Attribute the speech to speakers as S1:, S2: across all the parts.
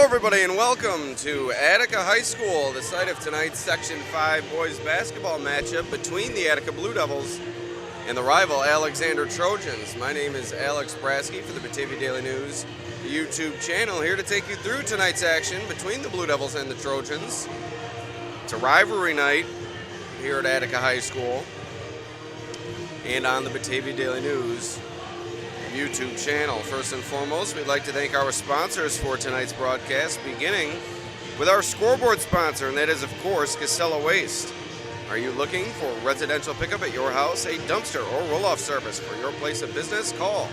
S1: Hello everybody and welcome to Attica High School, the site of tonight's Section 5 boys basketball matchup between the Attica Blue Devils and the rival Alexander Trojans. My name is Alex Brasky for the Batavia Daily News YouTube channel, here to take you through tonight's action between the Blue Devils and the Trojans. It's a rivalry night here at Attica High School and on the Batavia Daily News YouTube channel. First and foremost, we'd like to thank our sponsors for tonight's broadcast, beginning with our scoreboard sponsor, and that is, of course, Casella Waste. Are you looking for residential pickup at your house, a dumpster, or roll-off service for your place of business? Call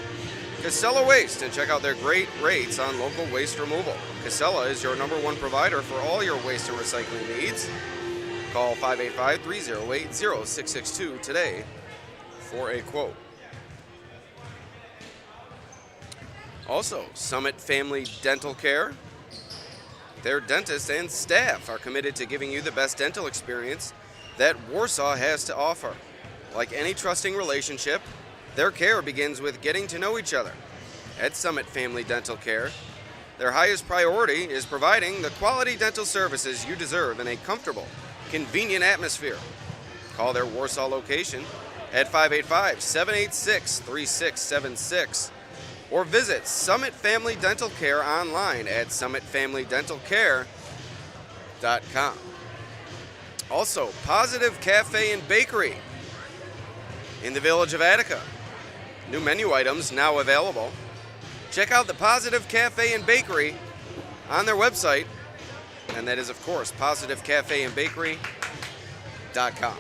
S1: Casella Waste and check out their great rates on local waste removal. Casella is your #1 provider for all your waste and recycling needs. Call 585-308-0662 today for a quote. Also, Summit Family Dental Care. Their dentists and staff are committed to giving you the best dental experience that Warsaw has to offer. Like any trusting relationship, their care begins with getting to know each other. At Summit Family Dental Care, their highest priority is providing the quality dental services you deserve in a comfortable, convenient atmosphere. Call their Warsaw location at 585-786-3676. or visit Summit Family Dental Care online at summitfamilydentalcare.com. Also, Positive Cafe and Bakery in the village of Attica. New menu items now available. Check out the Positive Cafe and Bakery on their website, and that is, of course, positivecafeandbakery.com.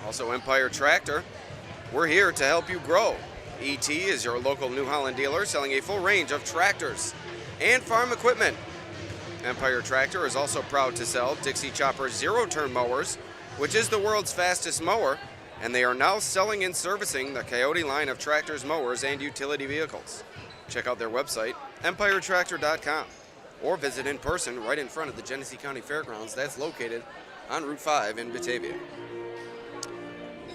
S1: Also, Empire Tractor. We're here to help you grow. ET is your local New Holland dealer selling a full range of tractors and farm equipment. Empire Tractor is also proud to sell Dixie Chopper zero-turn mowers, which is the world's fastest mower, and they are now selling and servicing the Coyote line of tractors, mowers, and utility vehicles. Check out their website, empiretractor.com, or visit in person right in front of the Genesee County Fairgrounds that's located on Route 5 in Batavia.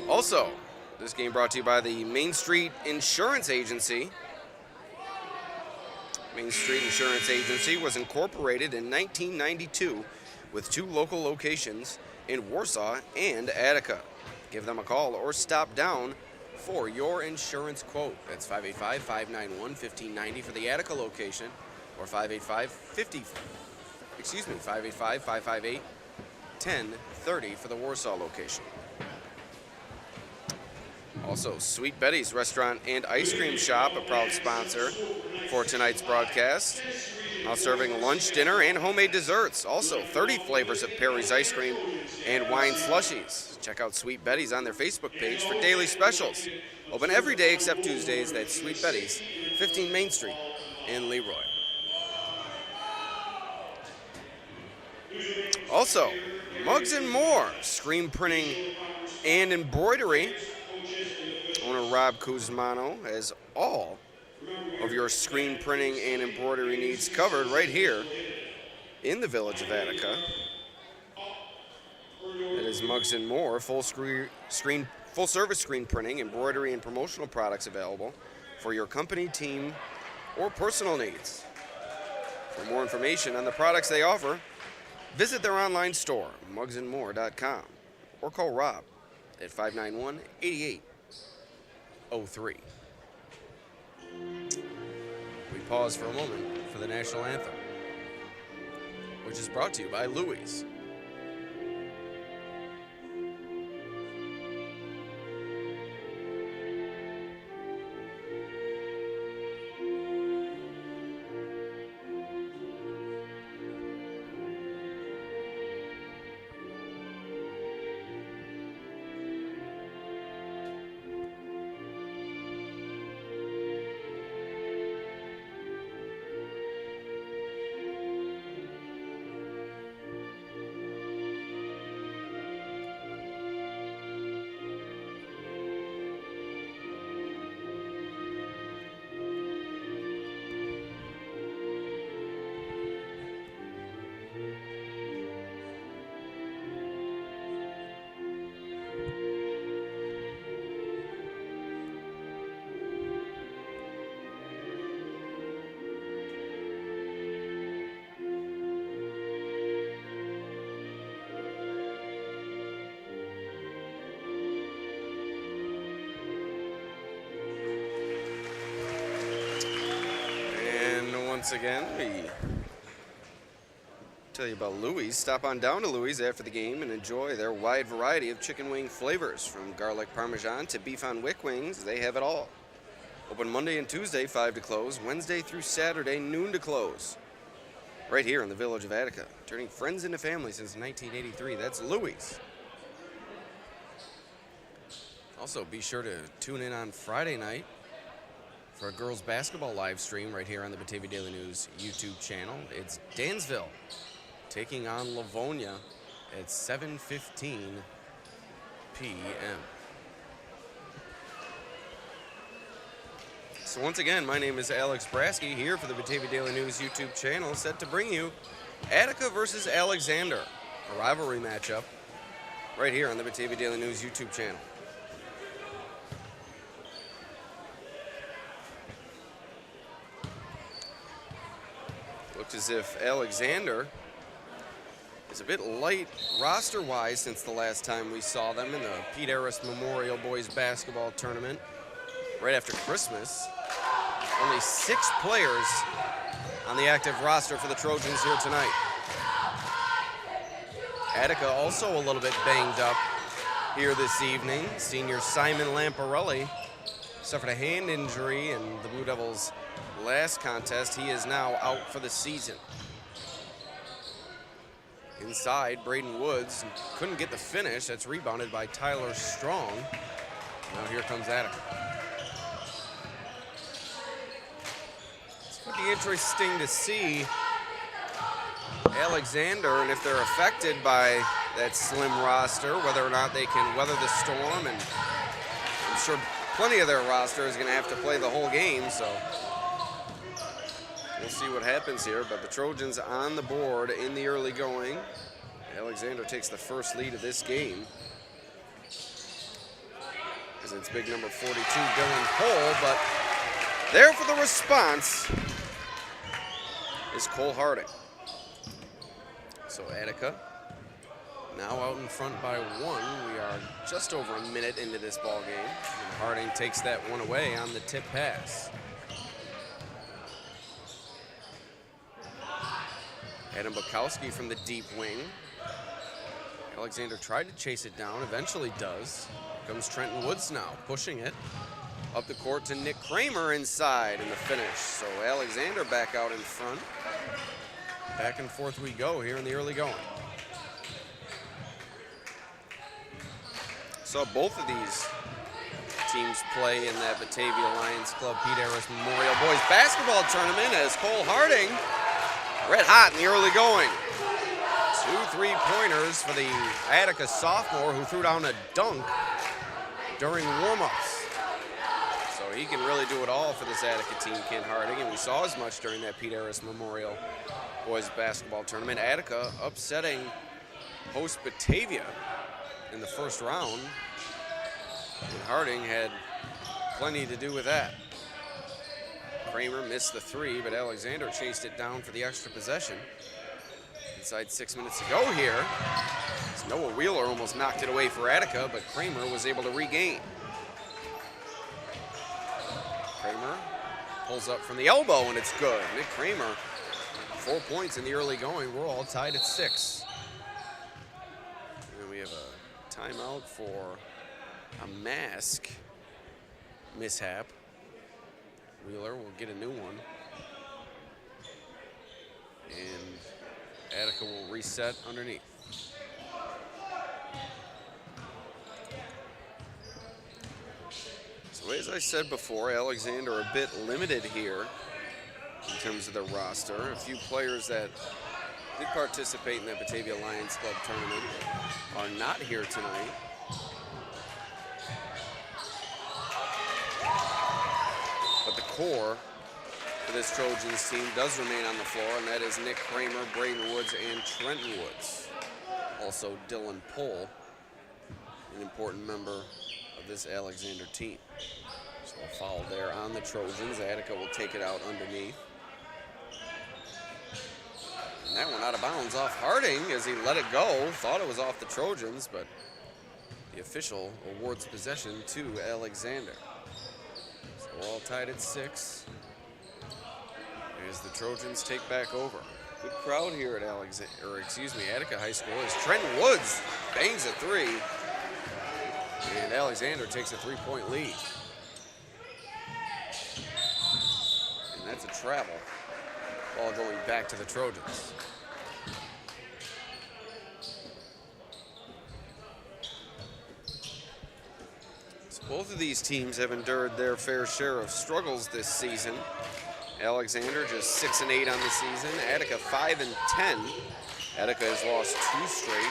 S1: Also, this game brought to you by the Main Street Insurance Agency. Main Street Insurance Agency was incorporated in 1992 with 2 local locations in Warsaw and Attica. Give them a call or stop down for your insurance quote. That's 585-591-1590 for the Attica location, or 585-558-1030 for the Warsaw location. Also, Sweet Betty's Restaurant and Ice Cream Shop, a proud sponsor for tonight's broadcast. Now serving lunch, dinner, and homemade desserts. Also, 30 flavors of Perry's ice cream and wine slushies. Check out Sweet Betty's on their Facebook page for daily specials. Open every day except Tuesdays. That's Sweet Betty's, 15 Main Street in Leroy. Also, Mugs and More, screen printing and embroidery. Owner Rob Kuzmano has all of your screen printing and embroidery needs covered right here in the village of Attica. That is Mugs and More, full service screen printing, embroidery, and promotional products available for your company, team, or personal needs. For more information on the products they offer, visit their online store, mugsandmore.com, or call Rob at 591-8803. We pause for a moment for the National Anthem, which is brought to you by Louis. Once again, we tell you about Louie's. Stop on down to Louie's after the game and enjoy their wide variety of chicken wing flavors. From garlic parmesan to beef on wick wings, they have it all. Open Monday and Tuesday, 5 to close. Wednesday through Saturday, noon to close. Right here in the village of Attica. Turning friends into family since 1983. That's Louie's. Also, be sure to tune in on Friday night for a girls basketball live stream right here on the Batavia Daily News YouTube channel. It's Dansville taking on Livonia at 7:15 p.m. So once again, my name is Alex Brasky here for the Batavia Daily News YouTube channel, set to bring you Attica versus Alexander, a rivalry matchup right here on the Batavia Daily News YouTube channel. Looks as if Alexander is a bit light roster-wise since the last time we saw them in the Pete Harris Memorial Boys Basketball Tournament right after Christmas. Only 6 players on the active roster for the Trojans here tonight. Attica also a little bit banged up here this evening. Senior Simon Lamparelli suffered a hand injury in the Blue Devils' last contest. He is now out for the season. Inside, Braden Woods couldn't get the finish. That's rebounded by Tyler Strong. Now here comes Attica. It's going to be interesting to see Alexander, and if they're affected by that slim roster, whether or not they can weather the storm. And I'm sure plenty of their roster is going to have to play the whole game, so we'll see what happens here. But the Trojans on the board in the early going. Alexander takes the first lead of this game, as it's big number 42, Dylan Cole. But there for the response is Cole Harding. So Attica now out in front by 1. We are just over a minute into this ball game. And Harding takes that one away on the tip pass. Adam Bukowski from the deep wing. Alexander tried to chase it down, eventually does. Comes Trenton Woods now, pushing it up the court to Nick Kramer inside in the finish. So Alexander back out in front. Back and forth we go here in the early going. Saw both of these teams play in that Batavia Lions Club Pete Harris Memorial Boys Basketball Tournament, as Cole Harding red hot in the early going. 2 3-pointers for the Attica sophomore, who threw down a dunk during warm-ups. So he can really do it all for this Attica team, Kent Harding, and we saw as much during that Pete Harris Memorial Boys Basketball Tournament. Attica upsetting host Batavia in the first round, and Harding had plenty to do with that. Kramer missed the 3, but Alexander chased it down for the extra possession. Inside 6 minutes to go here. As Noah Wheeler almost knocked it away for Attica, but Kramer was able to regain. Kramer pulls up from the elbow, and it's good. Nick Kramer, 4 points in the early going. We're all tied at 6. And we have a timeout for a mask mishap. Wheeler will get a new one. And Attica will reset underneath. So as I said before, Alexander a bit limited here in terms of their roster. A few players that did participate in that Batavia Lions Club tournament are not here tonight. But the core for this Trojans team does remain on the floor, and that is Nick Kramer, Braden Woods, and Trenton Woods. Also Dylan Pohl, an important member of this Alexander team. So a foul there on the Trojans. Attica will take it out underneath. And that one out of bounds off Harding as he let it go. Thought it was off the Trojans, but the official awards possession to Alexander. So we're all tied at 6. as the Trojans take back over. Good crowd here at Attica High School as Trent Woods bangs a three, and Alexander takes a 3-point lead. And that's a travel. Ball going back to the Trojans. So both of these teams have endured their fair share of struggles this season. Alexander just 6-8 on the season. Attica 5-10. Attica has lost 2 straight,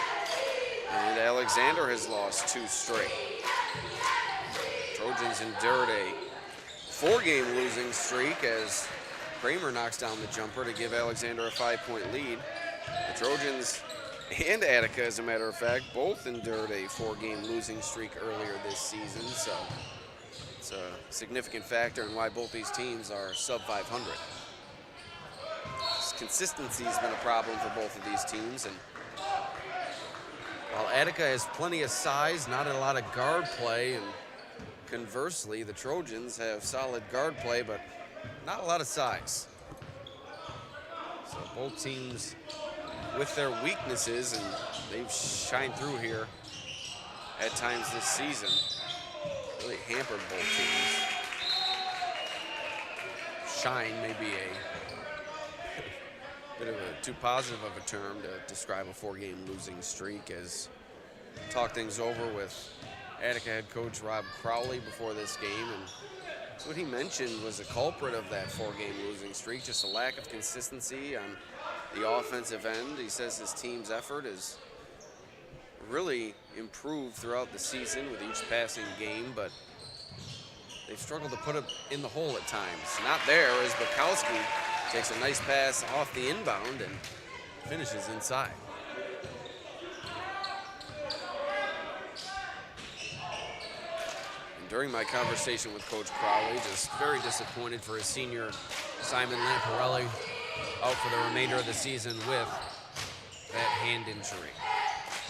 S1: and Alexander has lost 2 straight. Trojans endured a 4-game losing streak as Kramer knocks down the jumper to give Alexander a 5-point lead. The Trojans and Attica, as a matter of fact, both endured a 4-game losing streak earlier this season, so it's a significant factor in why both these teams are sub 500. Consistency has been a problem for both of these teams, and while Attica has plenty of size, not a lot of guard play, and conversely, the Trojans have solid guard play, but not a lot of size. So both teams with their weaknesses, and they've shined through here at times this season, really hampered both teams. Shine may be a bit of a too positive of a term to describe a 4-game losing streak, as talk things over with Attica head coach Rob Crowley before this game, and what he mentioned was the culprit of that 4-game losing streak, just a lack of consistency on the offensive end. He says his team's effort has really improved throughout the season with each passing game, but they've struggled to put it in the hole at times. Not there as Bukowski takes a nice pass off the inbound and finishes inside. And during my conversation with Coach Crowley, just very disappointed for his senior Simon Lamparelli out for the remainder of the season with that hand injury.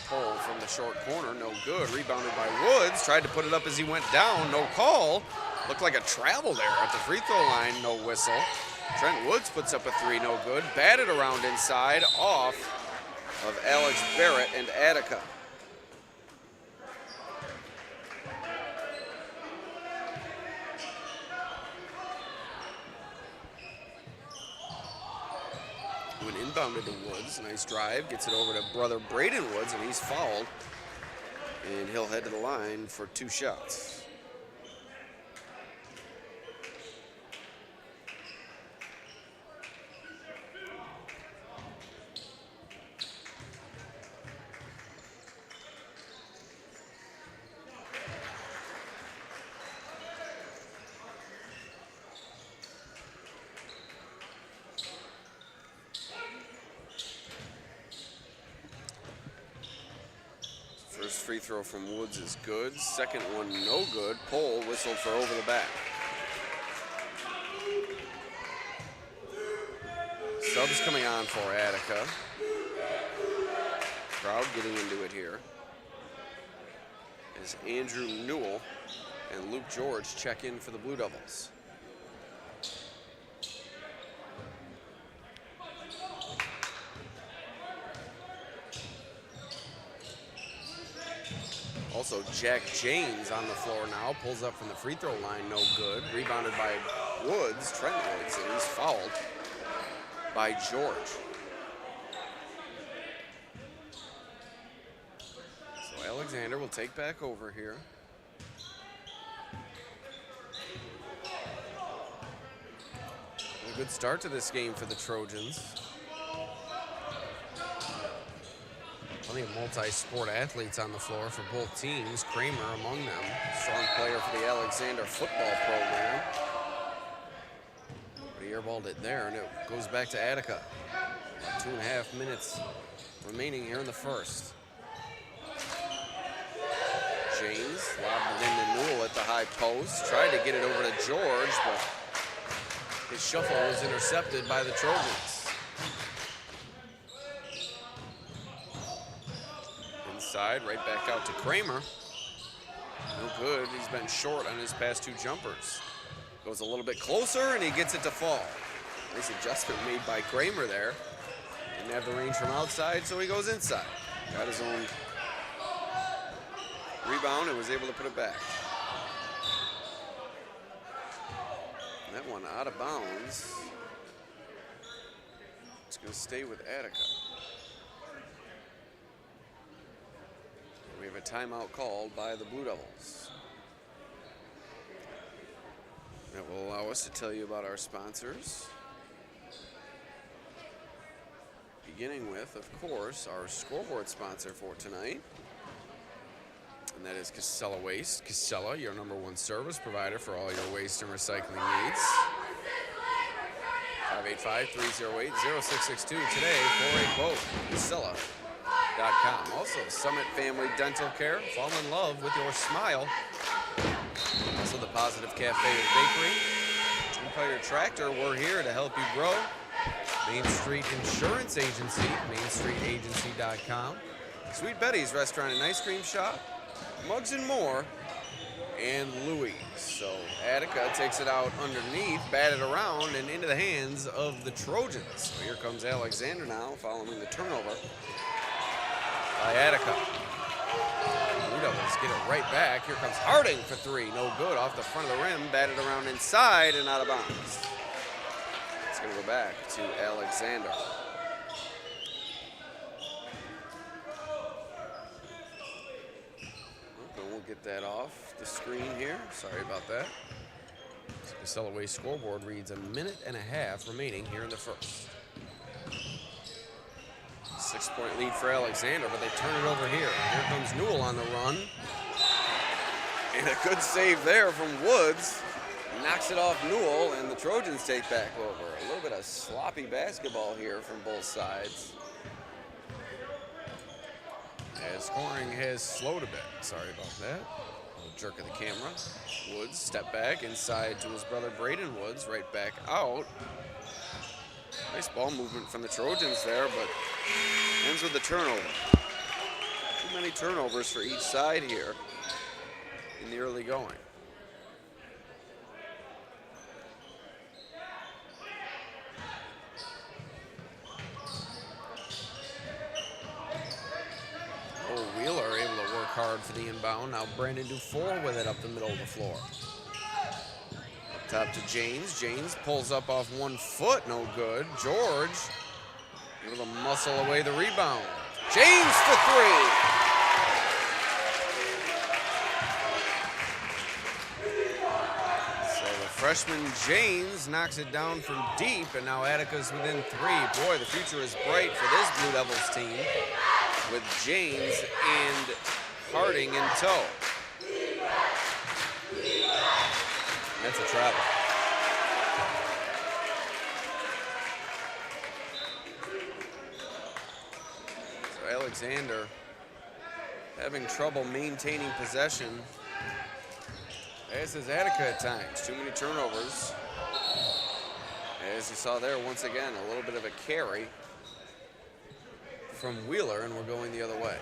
S1: Pull from the short corner, no good. Rebounded by Woods, tried to put it up as he went down, no call. Looked like a travel there at the free throw line, no whistle. Trent Woods puts up a 3, no good. Batted around inside, off of Alex Barrett and Attica. When inbounded to Woods, nice drive, gets it over to brother Braden Woods, and he's fouled. And he'll head to the line for 2 shots. First free throw from Woods is good. Second one, no good. Pole whistled for over the back. Subs coming on for Attica. Crowd getting into it here as Andrew Newell and Luke George check in for the Blue Devils. Also, Jack James on the floor now, pulls up from the free throw line, no good. Rebounded by Woods, Trent Woods, and he's fouled by George. So Alexander will take back over here. A good start to this game for the Trojans. Plenty of multi-sport athletes on the floor for both teams. Kramer among them, strong player for the Alexander football program. But he airballed it there, and it goes back to Attica. About 2.5 minutes remaining here in the first. James lobbed it into Newell at the high post. Tried to get it over to George, but his shuffle was intercepted by the Trojans. Right back out to Kramer. No good. He's been short on his past 2 jumpers. Goes a little bit closer, and he gets it to fall. Nice adjustment made by Kramer there. Didn't have the range from outside, so he goes inside. Got his own rebound and was able to put it back. That one out of bounds. It's going to stay with Attica. We have a timeout called by the Blue Devils. That will allow us to tell you about our sponsors. Beginning with, of course, our scoreboard sponsor for tonight. And that is Casella Waste. Casella, your #1 service provider for all your waste and recycling needs. 585-308-0662 today for a quote. Casella.com. Also, Summit Family Dental Care. Fall in love with your smile. Also, the Positive Cafe and Bakery. Empire Tractor, we're here to help you grow. Main Street Insurance Agency, mainstreetagency.com. Sweet Betty's Restaurant and Ice Cream Shop. Mugs and More, and Louis. So Attica takes it out underneath, batted around, and into the hands of the Trojans. So here comes Alexander now, following the turnover by Attica. Blue Devils get it right back. Here comes Harding for three. No good. Off the front of the rim, batted around inside and out of bounds. It's going to go back to Alexander. We'll get that off the screen here. Sorry about that. So Casella Waste scoreboard reads 1.5 minutes remaining here in the first. 6-point lead for Alexander, but they turn it over here. Here comes Newell on the run. And a good save there from Woods. Knocks it off Newell, and the Trojans take back over. A little bit of sloppy basketball here from both sides. As scoring has slowed a bit. Sorry about that. A little jerk of the camera. Woods step back inside to his brother Braden Woods. Right back out. Nice ball movement from the Trojans there, but ends with the turnover. Too many turnovers for each side here in the early going. Wheeler able to work hard for the inbound. Now Brandon Dufour with it up the middle of the floor. Up top to James. James pulls up off 1 foot. No good. George able to muscle away the rebound. James for three. So the freshman James knocks it down from deep, and now Attica's within 3. Boy, the future is bright for this Blue Devils team, with James and Harding in tow. That's a travel. So Alexander having trouble maintaining possession, as is Attica at times. Too many turnovers. As you saw there, once again, a little bit of a carry from Wheeler, and we're going the other way.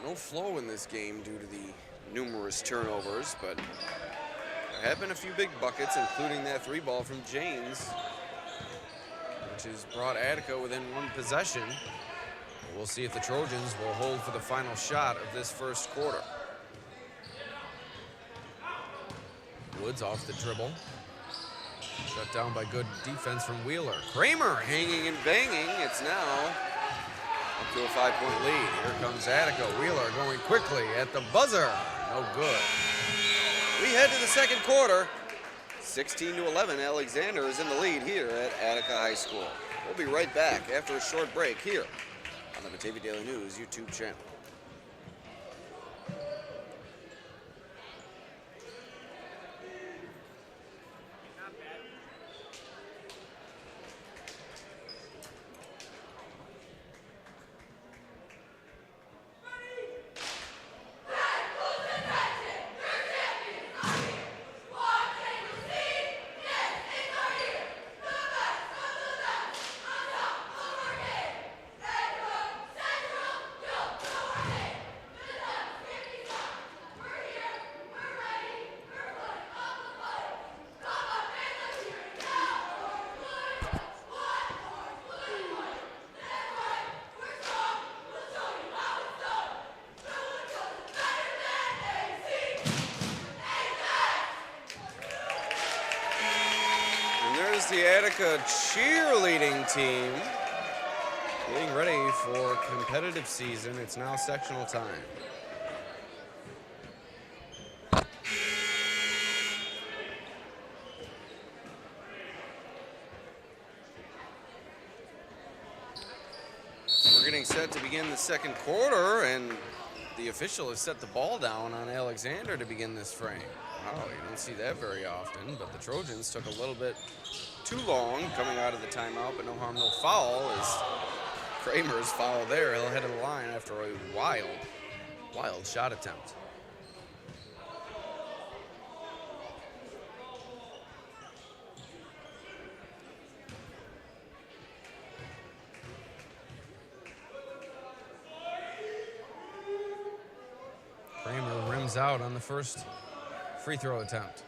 S1: No flow in this game due to the numerous turnovers, but there have been a few big buckets, including that 3-ball from James, which has brought Attica within 1 possession. We'll see if the Trojans will hold for the final shot of this first quarter. Woods off the dribble. Shut down by good defense from Wheeler. Kramer hanging and banging. It's now up to a 5-point lead. Here comes Attica. Wheeler going quickly at the buzzer. No good. We head to the second quarter. 16-11. Alexander is in the lead here at Attica High School. We'll be right back after a short break here on the Batavia Daily News YouTube channel. there's the Attica cheerleading team getting ready for competitive season. It's now sectional time. We're getting set to begin the second quarter, and the official has set the ball down on Alexander to begin this frame. Oh, you don't see that very often, but the Trojans took a little bit too long coming out of the timeout, but no harm, no foul as Kramer's foul there. He'll head of the line after a wild shot attempt. Kramer rims out on the first free throw attempt.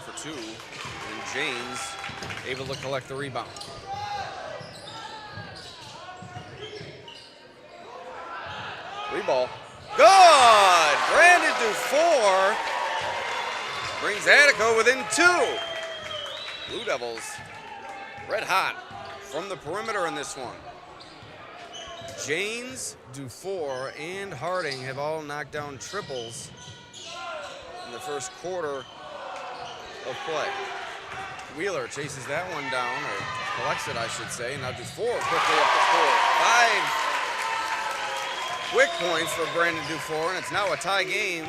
S1: For 2, and James able to collect the rebound. Three ball. Good! Brandon Dufour brings Attica within 2. Blue Devils red hot from the perimeter in this one. James, Dufour, and Harding have all knocked down triples in the first quarter of play. Wheeler chases that one down, or collects it, I should say. Now Dufour quickly up the court. 5 quick points for Brandon Dufour, and it's now a tie game.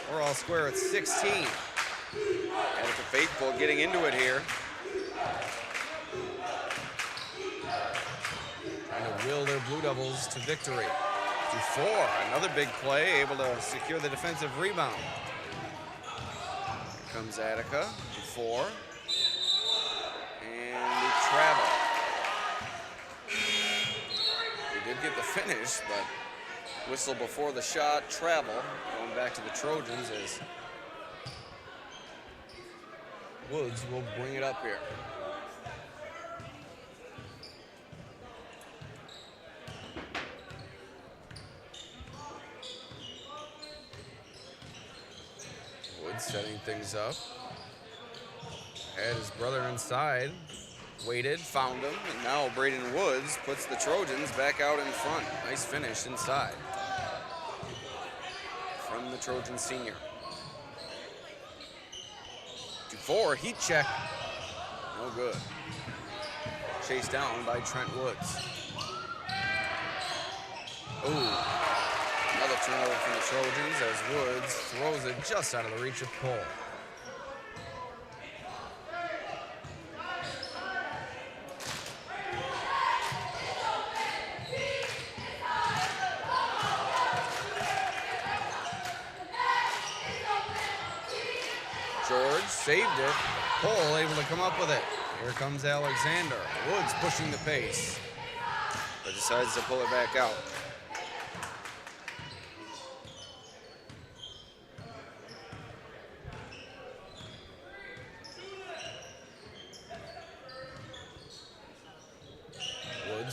S1: We're all square at 16. Attica faithful getting into it here. Trying to will their Blue Devils to victory. Dufour, another big play, able to secure the defensive rebound. Comes Attica, 4, and we travel. We did get the finish, but whistle before the shot, travel. Going back to the Trojans as Woods will bring it up here. Setting things up. Had his brother inside, waited, found him, and now Braden Woods puts the Trojans back out in front. Nice finish inside from the Trojan senior. Dufour, heat check. No good. Chased down by Trent Woods. Ooh. Another turnover from the Trojans as Woods throws it just out of the reach of Cole. George saved it. Cole able to come up with it. Here comes Alexander. Woods pushing the pace, but decides to pull it back out.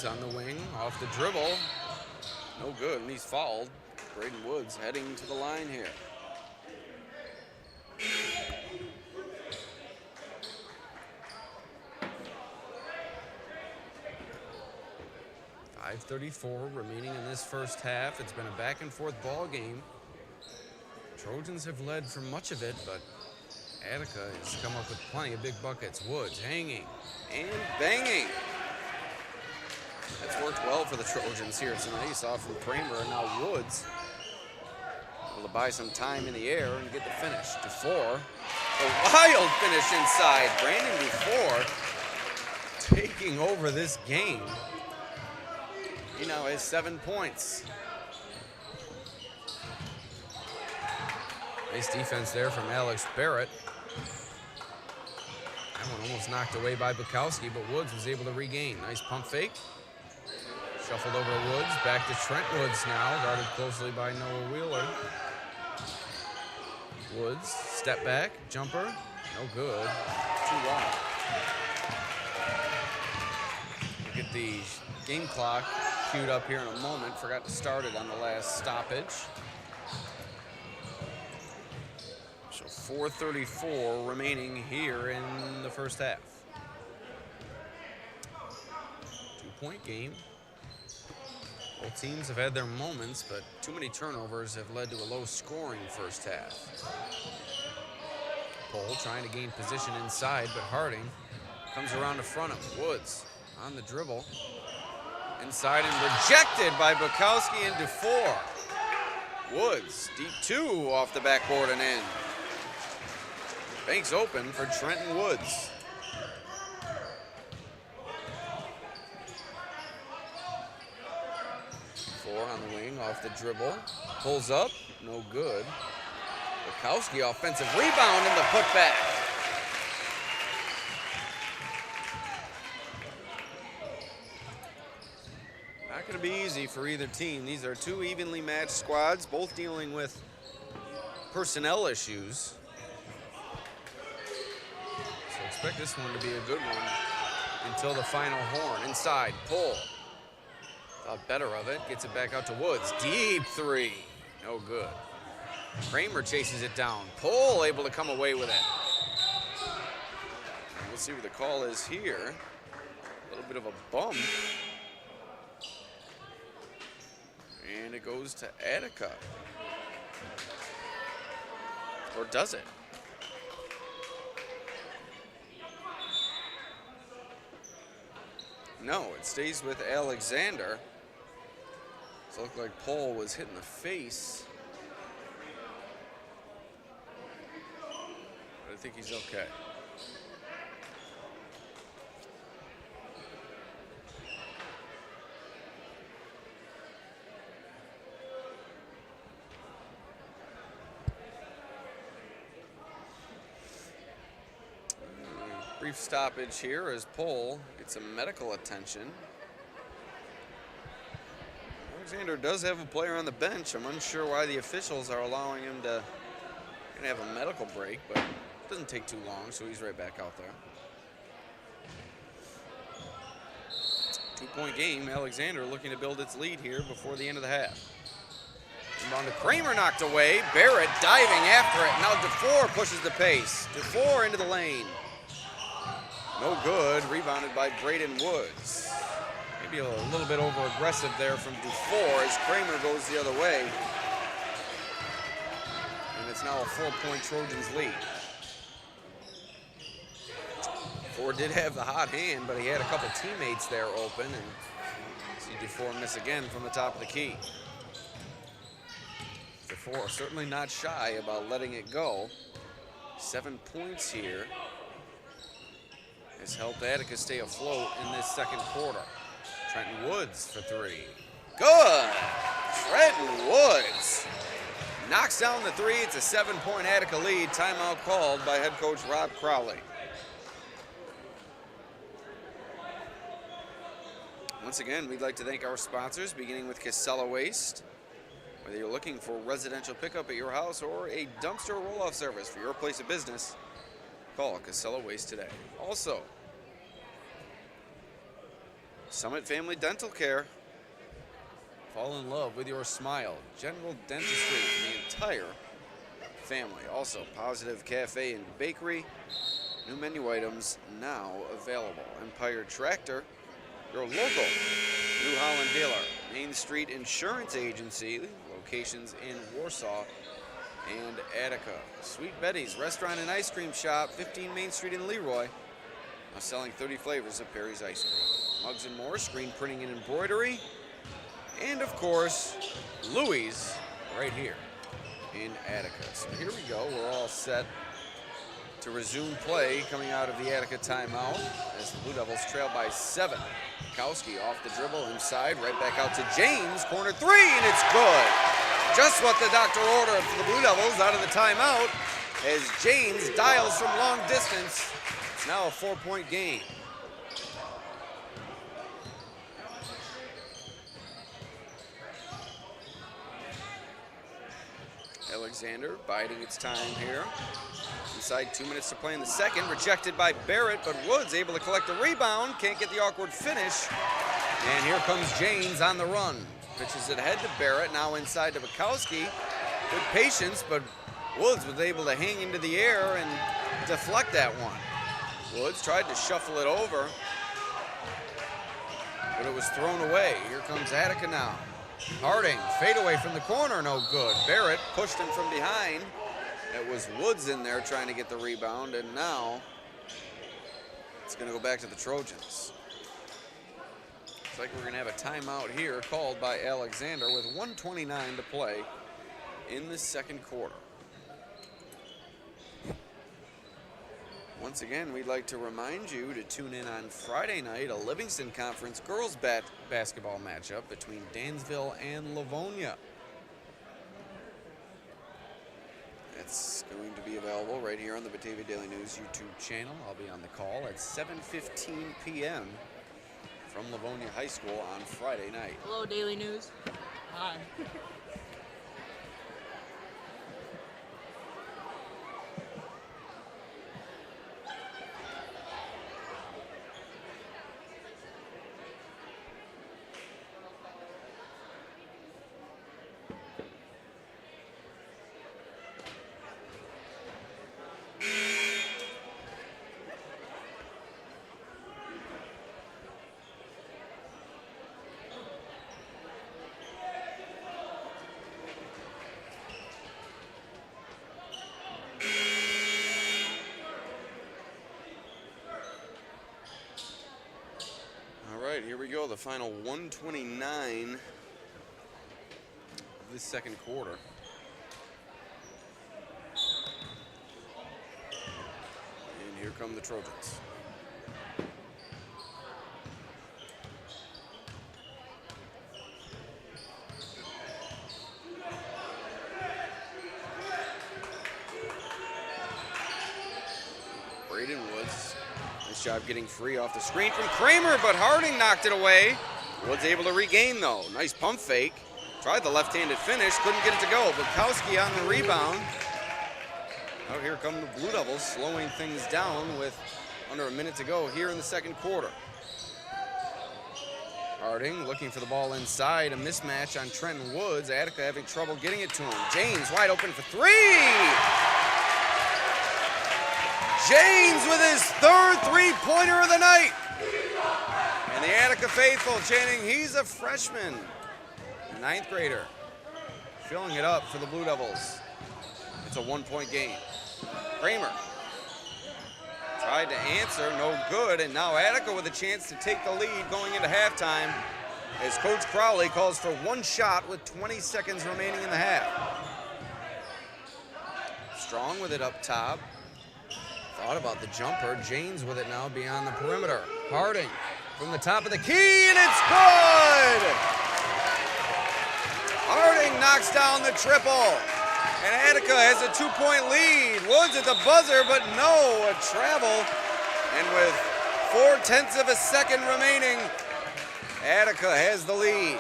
S1: On the wing, off the dribble. No good, and he's fouled. Braden Woods heading to the line here. .534 remaining in this first half. It's been a back and forth ball game. Trojans have led for much of it, but Attica has come up with plenty of big buckets. Woods hanging and banging. That's worked well for the Trojans here tonight. You saw from Kramer, and now Woods able to buy some time in the air and get the finish. Dufour, a wild finish inside. Brandon Dufour taking over this game. He now has 7 points. Nice defense there from Alex Barrett. That one almost knocked away by Bukowski, but Woods was able to regain. Nice pump fake. Shuffled over to Woods, back to Trent Woods now, guarded closely by Noah Wheeler. Woods, step back, jumper, no good, too long. Look at the game clock, queued up here in a moment. Forgot to start it on the last stoppage. So 4:34 remaining here in the first half. 2-point game. Both teams have had their moments, but too many turnovers have led to a low-scoring first half. Cole trying to gain position inside, but Harding comes around to front him. Woods on the dribble. Inside and rejected by Bukowski and DeFore. Woods, deep two off the backboard and in. Banks open for Trenton Woods. DeFore on the wing off the dribble. Pulls up, no good. Bukowski offensive rebound and the putback. Not going to be easy for either team. These are two evenly matched squads, both dealing with personnel issues. So expect this one to be a good one until the final horn. Inside, pull. Thought better of it. Gets it back out to Woods. Deep three. No good. Kramer chases it down. Pull able to come away with it. And we'll see what the call is here. A little bit of a bump. And it goes to Attica. Or does it? No, it stays with Alexander. So it looked like Paul was hit in the face. But I think he's okay. Brief stoppage here as Pohl gets some medical attention. Alexander does have a player on the bench. I'm unsure why the officials are allowing him to have a medical break, but it doesn't take too long, so he's right back out there. 2-point game. Alexander looking to build its lead here before the end of the half. Rebound to Kramer, knocked away. Barrett diving after it. Now DeFore pushes the pace. DeFore into the lane. No good. Rebounded by Braden Woods. Maybe a little bit over-aggressive there from DeFore as Kramer goes the other way. And it's now a 4-point Trojans lead. DeFore did have the hot hand, but he had a couple teammates there open, and see DeFore miss again from the top of the key. DeFore certainly not shy about letting it go. 7 points here has helped Attica stay afloat in this second quarter. Trenton Woods for three. Good! Trenton Woods knocks down the three. It's a 7-point Attica lead. Timeout called by head coach Rob Crowley. Once again, we'd like to thank our sponsors, beginning with Casella Waste. Whether you're looking for residential pickup at your house or a dumpster roll-off service for your place of business, call Casella Waste today. Also, Summit Family Dental Care. Fall in love with your smile. General Dentistry for the entire family. Also, Positive Cafe and Bakery. New menu items now available. Empire Tractor, your local New Holland dealer. Main Street Insurance Agency, locations in Warsaw and Attica. Sweet Betty's Restaurant and Ice Cream Shop, 15 Main Street in Leroy. Now selling 30 flavors of Perry's ice cream. Mugs and more, screen printing and embroidery. And of course, Louie's right here in Attica. So here we go, we're all set to resume play coming out of the Attica timeout as the Blue Devils trail by 7. Bukowski off the dribble inside, right back out to James, corner three, and it's good. Just what the doctor ordered for the Blue Devils out of the timeout as James dials from long distance. It's now a 4-point game. Alexander biding its time here. Inside 2 minutes to play in the second. Rejected by Barrett, but Woods able to collect the rebound. Can't get the awkward finish. And here comes Janes on the run. Pitches it ahead to Barrett, now inside to Bukowski. Good patience, but Woods was able to hang into the air and deflect that one. Woods tried to shuffle it over, but it was thrown away. Here comes Attica now. Harding, fade away from the corner, no good. Barrett pushed him from behind. It was Woods in there trying to get the rebound, and now it's going to go back to the Trojans. Looks like we're going to have a timeout here called by Alexander with 1:29 to play in the second quarter. Once again, we'd like to remind you to tune in on Friday night, a Livingston Conference girls basketball matchup between Dansville and Livonia. It's going to be available right here on the Batavia Daily News YouTube channel. I'll be on the call at 7:15 p.m. from Livonia High School on Friday night.
S2: Hello, Daily News. Hi.
S1: Here we go, the final 1:29 of this second quarter. And here come the Trojans. Braden Woods. Nice job getting free off the screen from Kramer, but Harding knocked it away. Woods able to regain, though. Nice pump fake. Tried the left-handed finish, couldn't get it to go. Bukowski on the rebound. Now here come the Blue Devils, slowing things down with under a minute to go here in the second quarter. Harding looking for the ball inside, a mismatch on Trenton Woods. Attica having trouble getting it to him. James wide open for three! James with his third three-pointer of the night. And the Attica faithful chanting, he's a freshman. Ninth grader. Filling it up for the Blue Devils. It's a one-point game. Kramer tried to answer, no good. And now Attica with a chance to take the lead going into halftime as Coach Crowley calls for one shot with 20 seconds remaining in the half. Strong with it up top. Thought about the jumper. Janes with it now beyond the perimeter. Harding from the top of the key, and it's good! Harding knocks down the triple. And Attica has a 2-point lead. Woods at the buzzer, but no, a travel. And with 0.4 of a second remaining, Attica has the lead.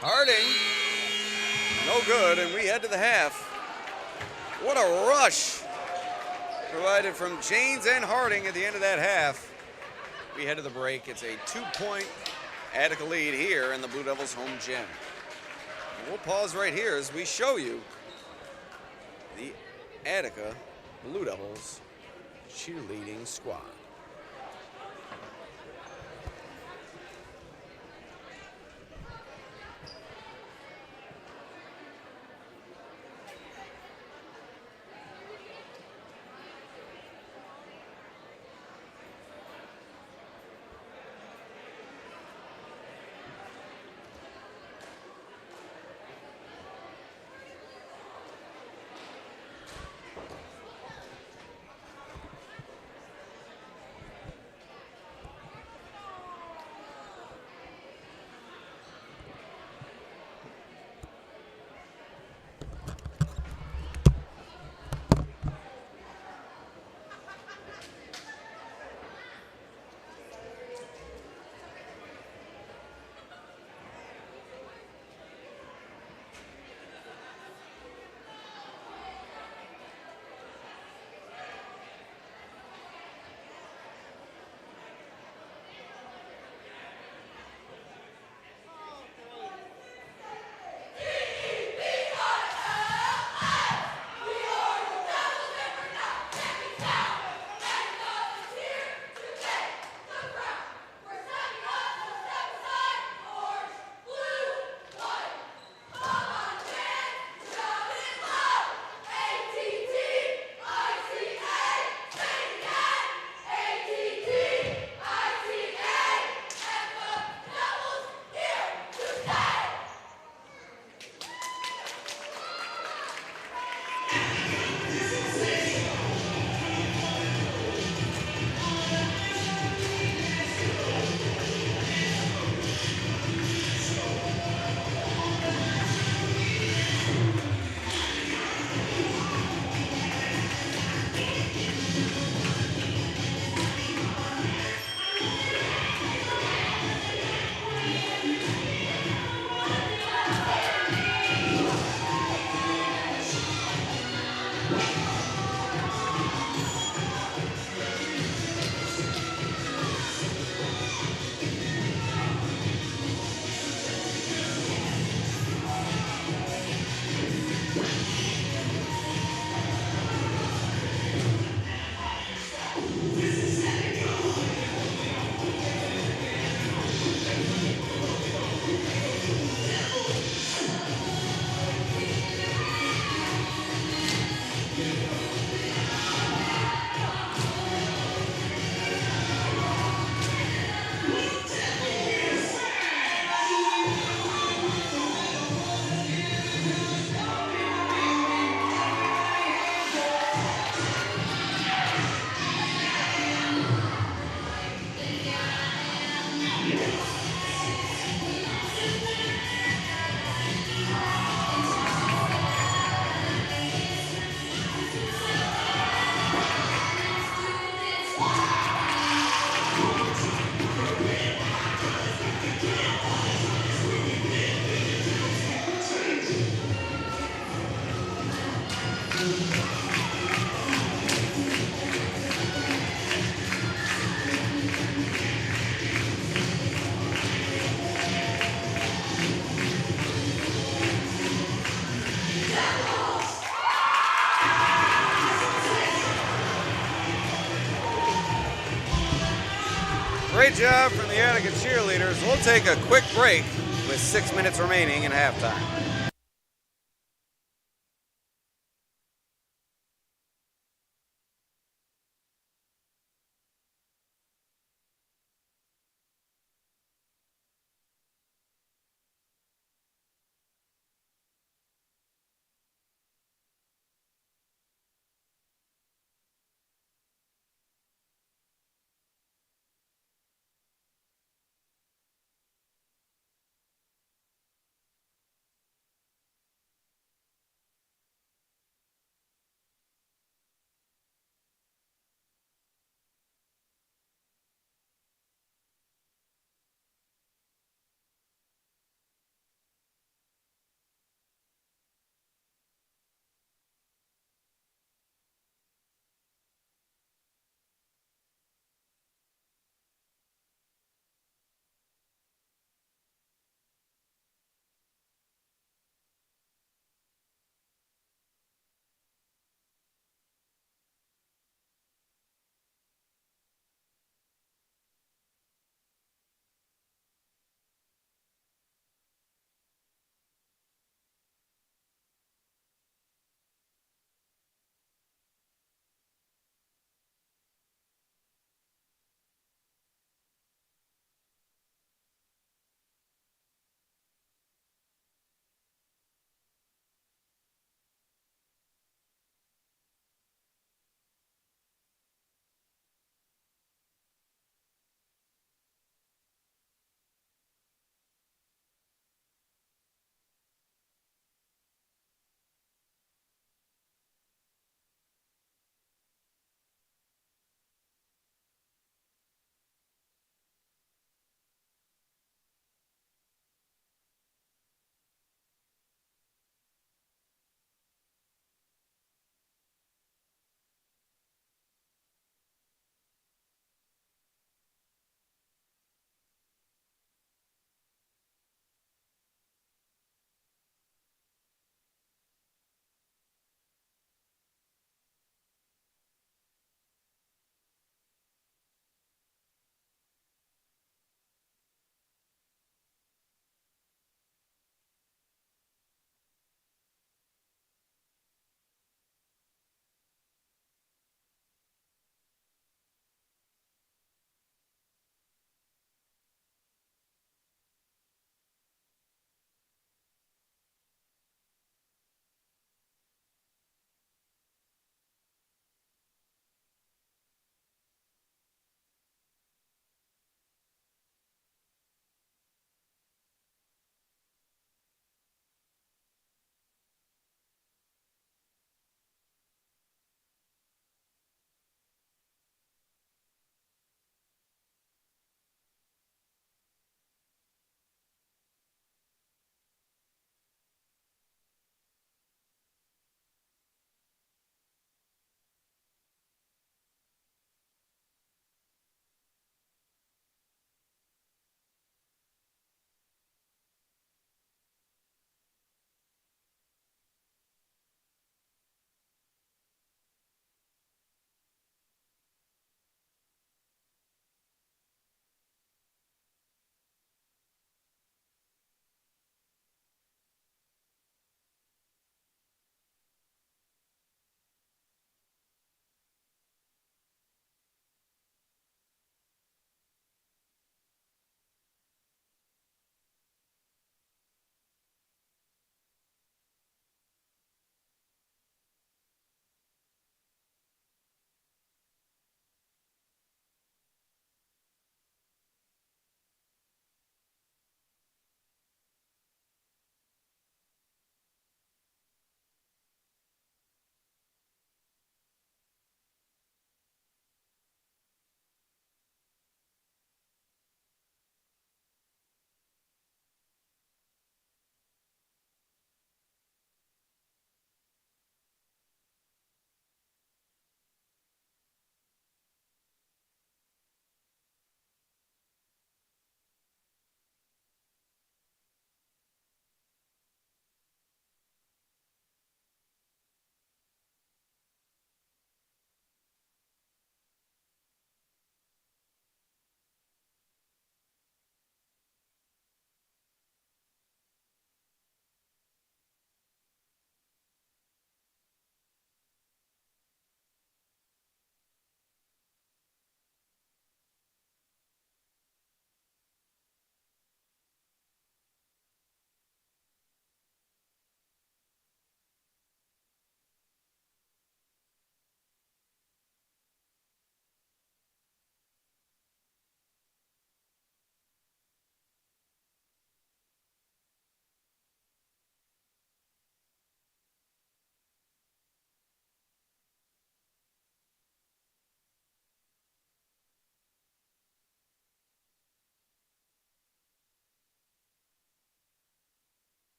S1: Harding. No good, and we head to the half. What a rush provided from Janes and Harding at the end of that half. We head to the break. It's a 2-point Attica lead here in the Blue Devils' home gym. And we'll pause right here as we show you the Attica Blue Devils cheerleading squad.
S3: Great job from the Attica cheerleaders. We'll take a quick break with 6 minutes remaining in halftime.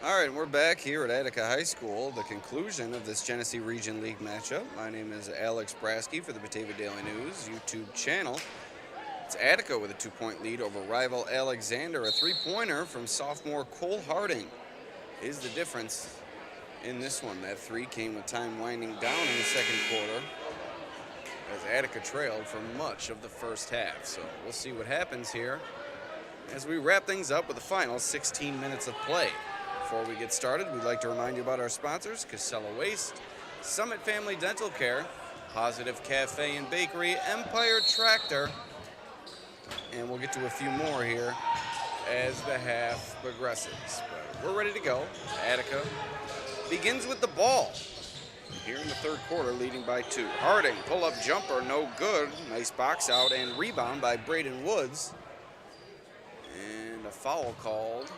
S1: All right, we're back here at Attica High School, the conclusion of this Genesee Region League matchup. My name is Alex Brasky for the Batavia Daily News YouTube channel. It's Attica with a 2-point lead over rival Alexander. A 3-pointer from sophomore Cole Harding is the difference in this one. That 3 came with time winding down in the second quarter as Attica trailed for much of the first half. So we'll see what happens here as we wrap things up with the final 16 minutes of play. Before we get started, we'd like to remind you about our sponsors, Casella Waste, Summit Family Dental Care, Positive Cafe and Bakery, Empire Tractor, and we'll get to a few more here as the half progresses. But we're ready to go. Attica begins with the ball here in the third quarter, leading by 2. Harding, pull-up jumper, no good. Nice box out and rebound by Braden Woods. And a foul called.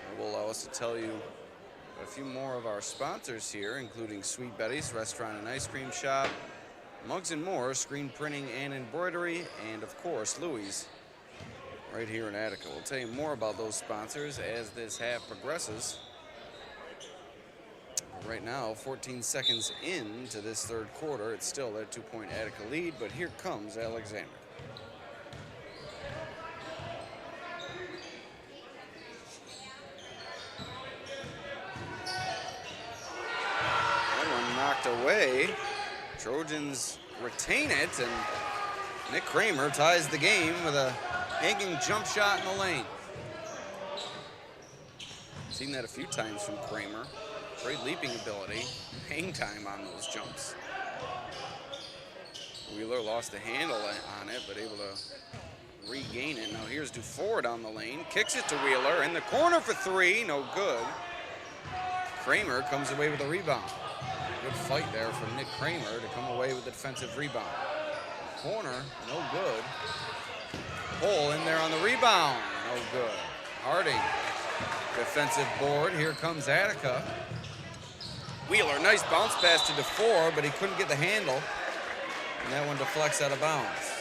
S1: That will allow us to tell you a few more of our sponsors here, including Sweet Betty's Restaurant and Ice Cream Shop, Mugs and More, Screen Printing and Embroidery, and of course, Louie's, right here in Attica. We'll tell you more about those sponsors as this half progresses. Right now, 14 seconds into this third quarter, it's still that 2-point Attica lead, but here comes Alexander. Knocked away. Trojans retain it, and Nick Kramer ties the game with a hanging jump shot in the lane. Seen that a few times from Kramer. Great leaping ability, hang time on those jumps. Wheeler lost a handle on it, but able to regain it. Now here's Dufour down the lane, kicks it to Wheeler in the corner for 3, no good. Kramer comes away with a rebound. Good fight there from Nick Kramer to come away with the defensive rebound. Corner, no good. Hole in there on the rebound, no good. Harding, defensive board. Here comes Attica. Wheeler, nice bounce pass to Dufour, but he couldn't get the handle. And that one deflects out of bounds.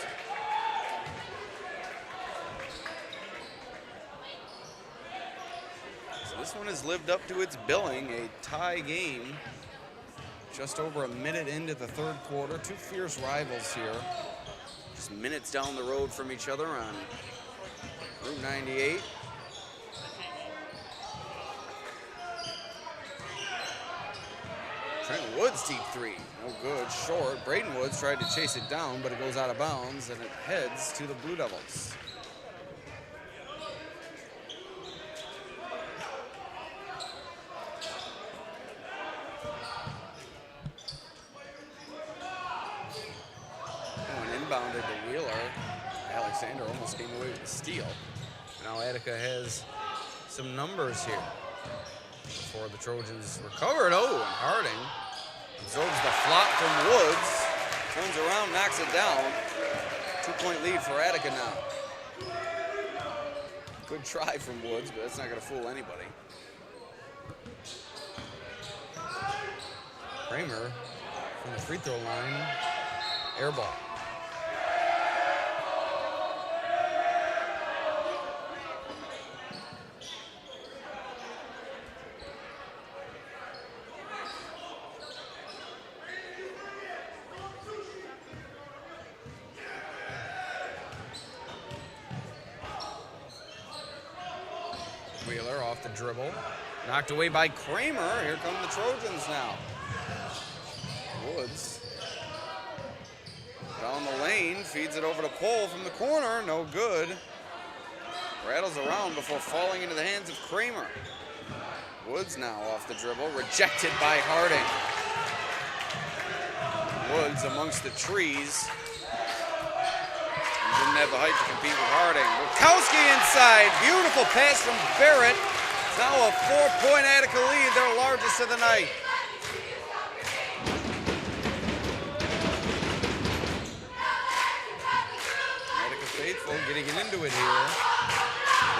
S1: So this one has lived up to its billing, a tie game. Just over a minute into the third quarter. 2 fierce rivals here. Just minutes down the road from each other on Route 98. Trent Woods deep 3. No good. Short. Braden Woods tried to chase it down, but it goes out of bounds, and it heads to the Blue Devils. Inbounded to Wheeler. Alexander almost came away with a steal. Now Attica has some numbers here before the Trojans recovered. Oh, and Harding absorbs the flop from Woods. Turns around, knocks it down. 2-point lead for Attica now. Good try from Woods, but that's not going to fool anybody. Kramer from the free throw line. Air ball. Wheeler off the dribble. Knocked away by Kramer. Here come the Trojans now. Woods. Down the lane. Feeds it over to Cole from the corner. No good. Rattles around before falling into the hands of Kramer. Woods now off the dribble. Rejected by Harding. Woods amongst the trees. Didn't have the height to compete with Harding. Bukowski inside. Beautiful pass from Barrett. It's now a 4-point Attica lead, their largest of the night. Attica faithful getting it into it here.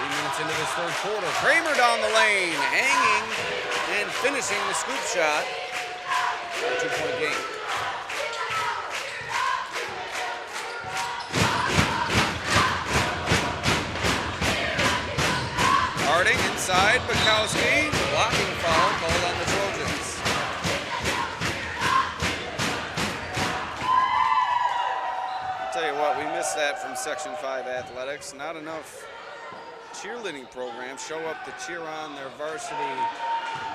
S1: 3 minutes into this third quarter. Kramer down the lane, hanging and finishing the scoop shot. 2-point game. Harding inside. Bukowski. Blocking foul called on the Trojans. I'll tell you what, we missed that from Section 5 athletics. Not enough cheerleading programs show up to cheer on their varsity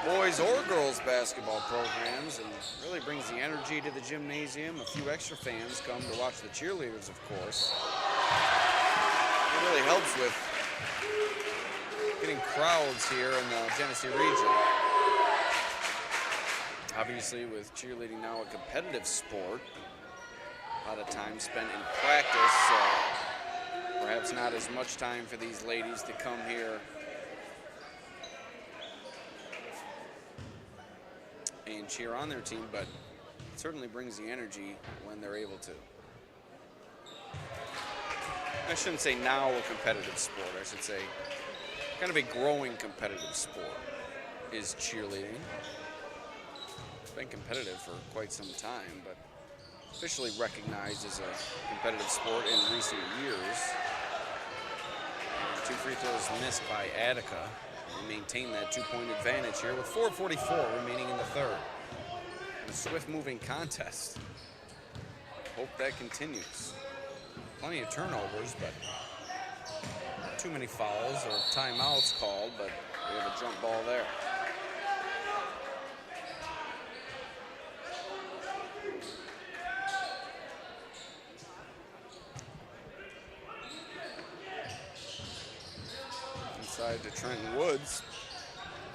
S1: boys or girls basketball programs, and really brings the energy to the gymnasium. A few extra fans come to watch the cheerleaders, of course. It really helps with getting crowds here in the Genesee region. Obviously, with cheerleading now a competitive sport, a lot of time spent in practice, so perhaps not as much time for these ladies to come here and cheer on their team, but it certainly brings the energy when they're able to. I shouldn't say now a competitive sport, I should say kind of a growing competitive sport is cheerleading. It's been competitive for quite some time, but officially recognized as a competitive sport in recent years. 2 free throws missed by Attica. They maintain that 2-point advantage here with 4:44 remaining in the third. A swift-moving contest. Hope that continues. Plenty of turnovers, but not too many fouls or timeouts called, but we have a jump ball there. Inside to Trenton Woods.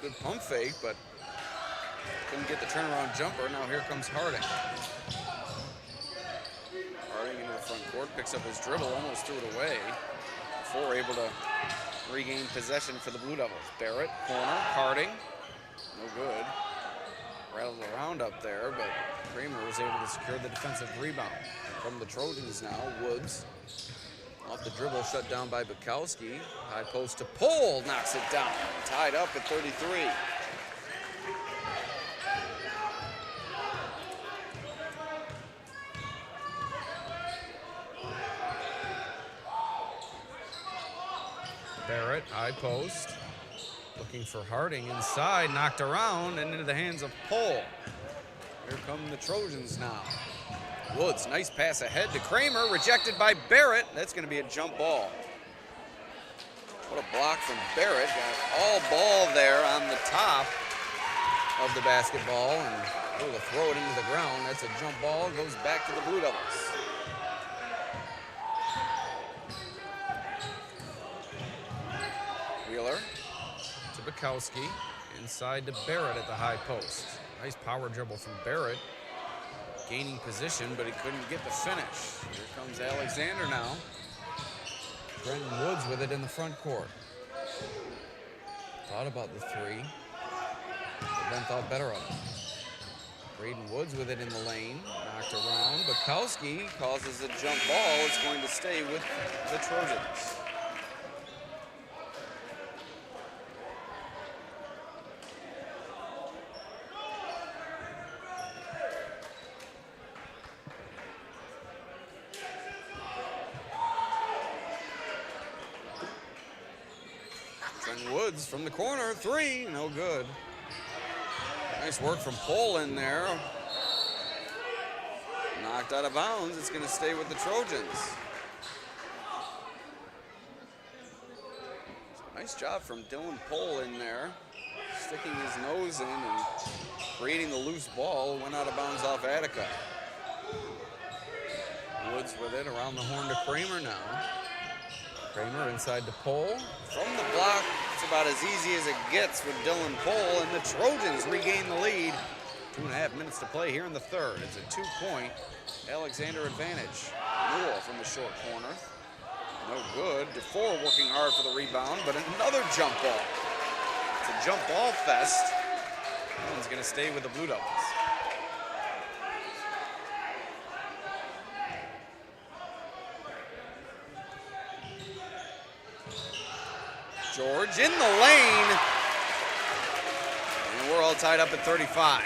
S1: Good pump fake, but couldn't get the turnaround jumper. Now here comes Harding. Harding into the front court, picks up his dribble, almost threw it away. Before able to regain possession for the Blue Devils. Barrett, corner, Harding, no good. Rattled around up there, but Kramer was able to secure the defensive rebound. And from the Trojans now, Woods off the dribble, shut down by Bukowski. High post to Pohl, knocks it down. Tied up at 33. Barrett, high post. Looking for Harding inside, knocked around and into the hands of Pohl. Here come the Trojans now. Woods, nice pass ahead to Kramer, rejected by Barrett. That's going to be a jump ball. What a block from Barrett. Got all ball there on the top of the basketball and able to throw it into the ground. That's a jump ball, goes back to the Blue Devils. Wheeler to Bukowski, inside to Barrett at the high post. Nice power dribble from Barrett. Gaining position, but he couldn't get the finish. Here comes Alexander now. Brenton Woods with it in the front court. Thought about the three, but then thought better of it. Braden Woods with it in the lane, knocked around. Bukowski causes a jump ball. It's going to stay with the Trojans. Woods from the corner, three, no good. Nice work from Pohl in there. Knocked out of bounds, it's gonna stay with the Trojans. Nice job from Dylan Pohl in there. Sticking his nose in and creating the loose ball. Went out of bounds off Attica. Woods with it around the horn to Kramer now. Kramer inside to Pohl. From the block, it's about as easy as it gets with Dylan Pohl, and the Trojans regain the lead. 2.5 minutes to play here in the third. It's a 2-point Alexander advantage. Newell from the short corner. No good. DeFore working hard for the rebound, but another jump ball. It's a jump ball fest. That one's going to stay with the Blue Devils. George in the lane, and we're all tied up at 35.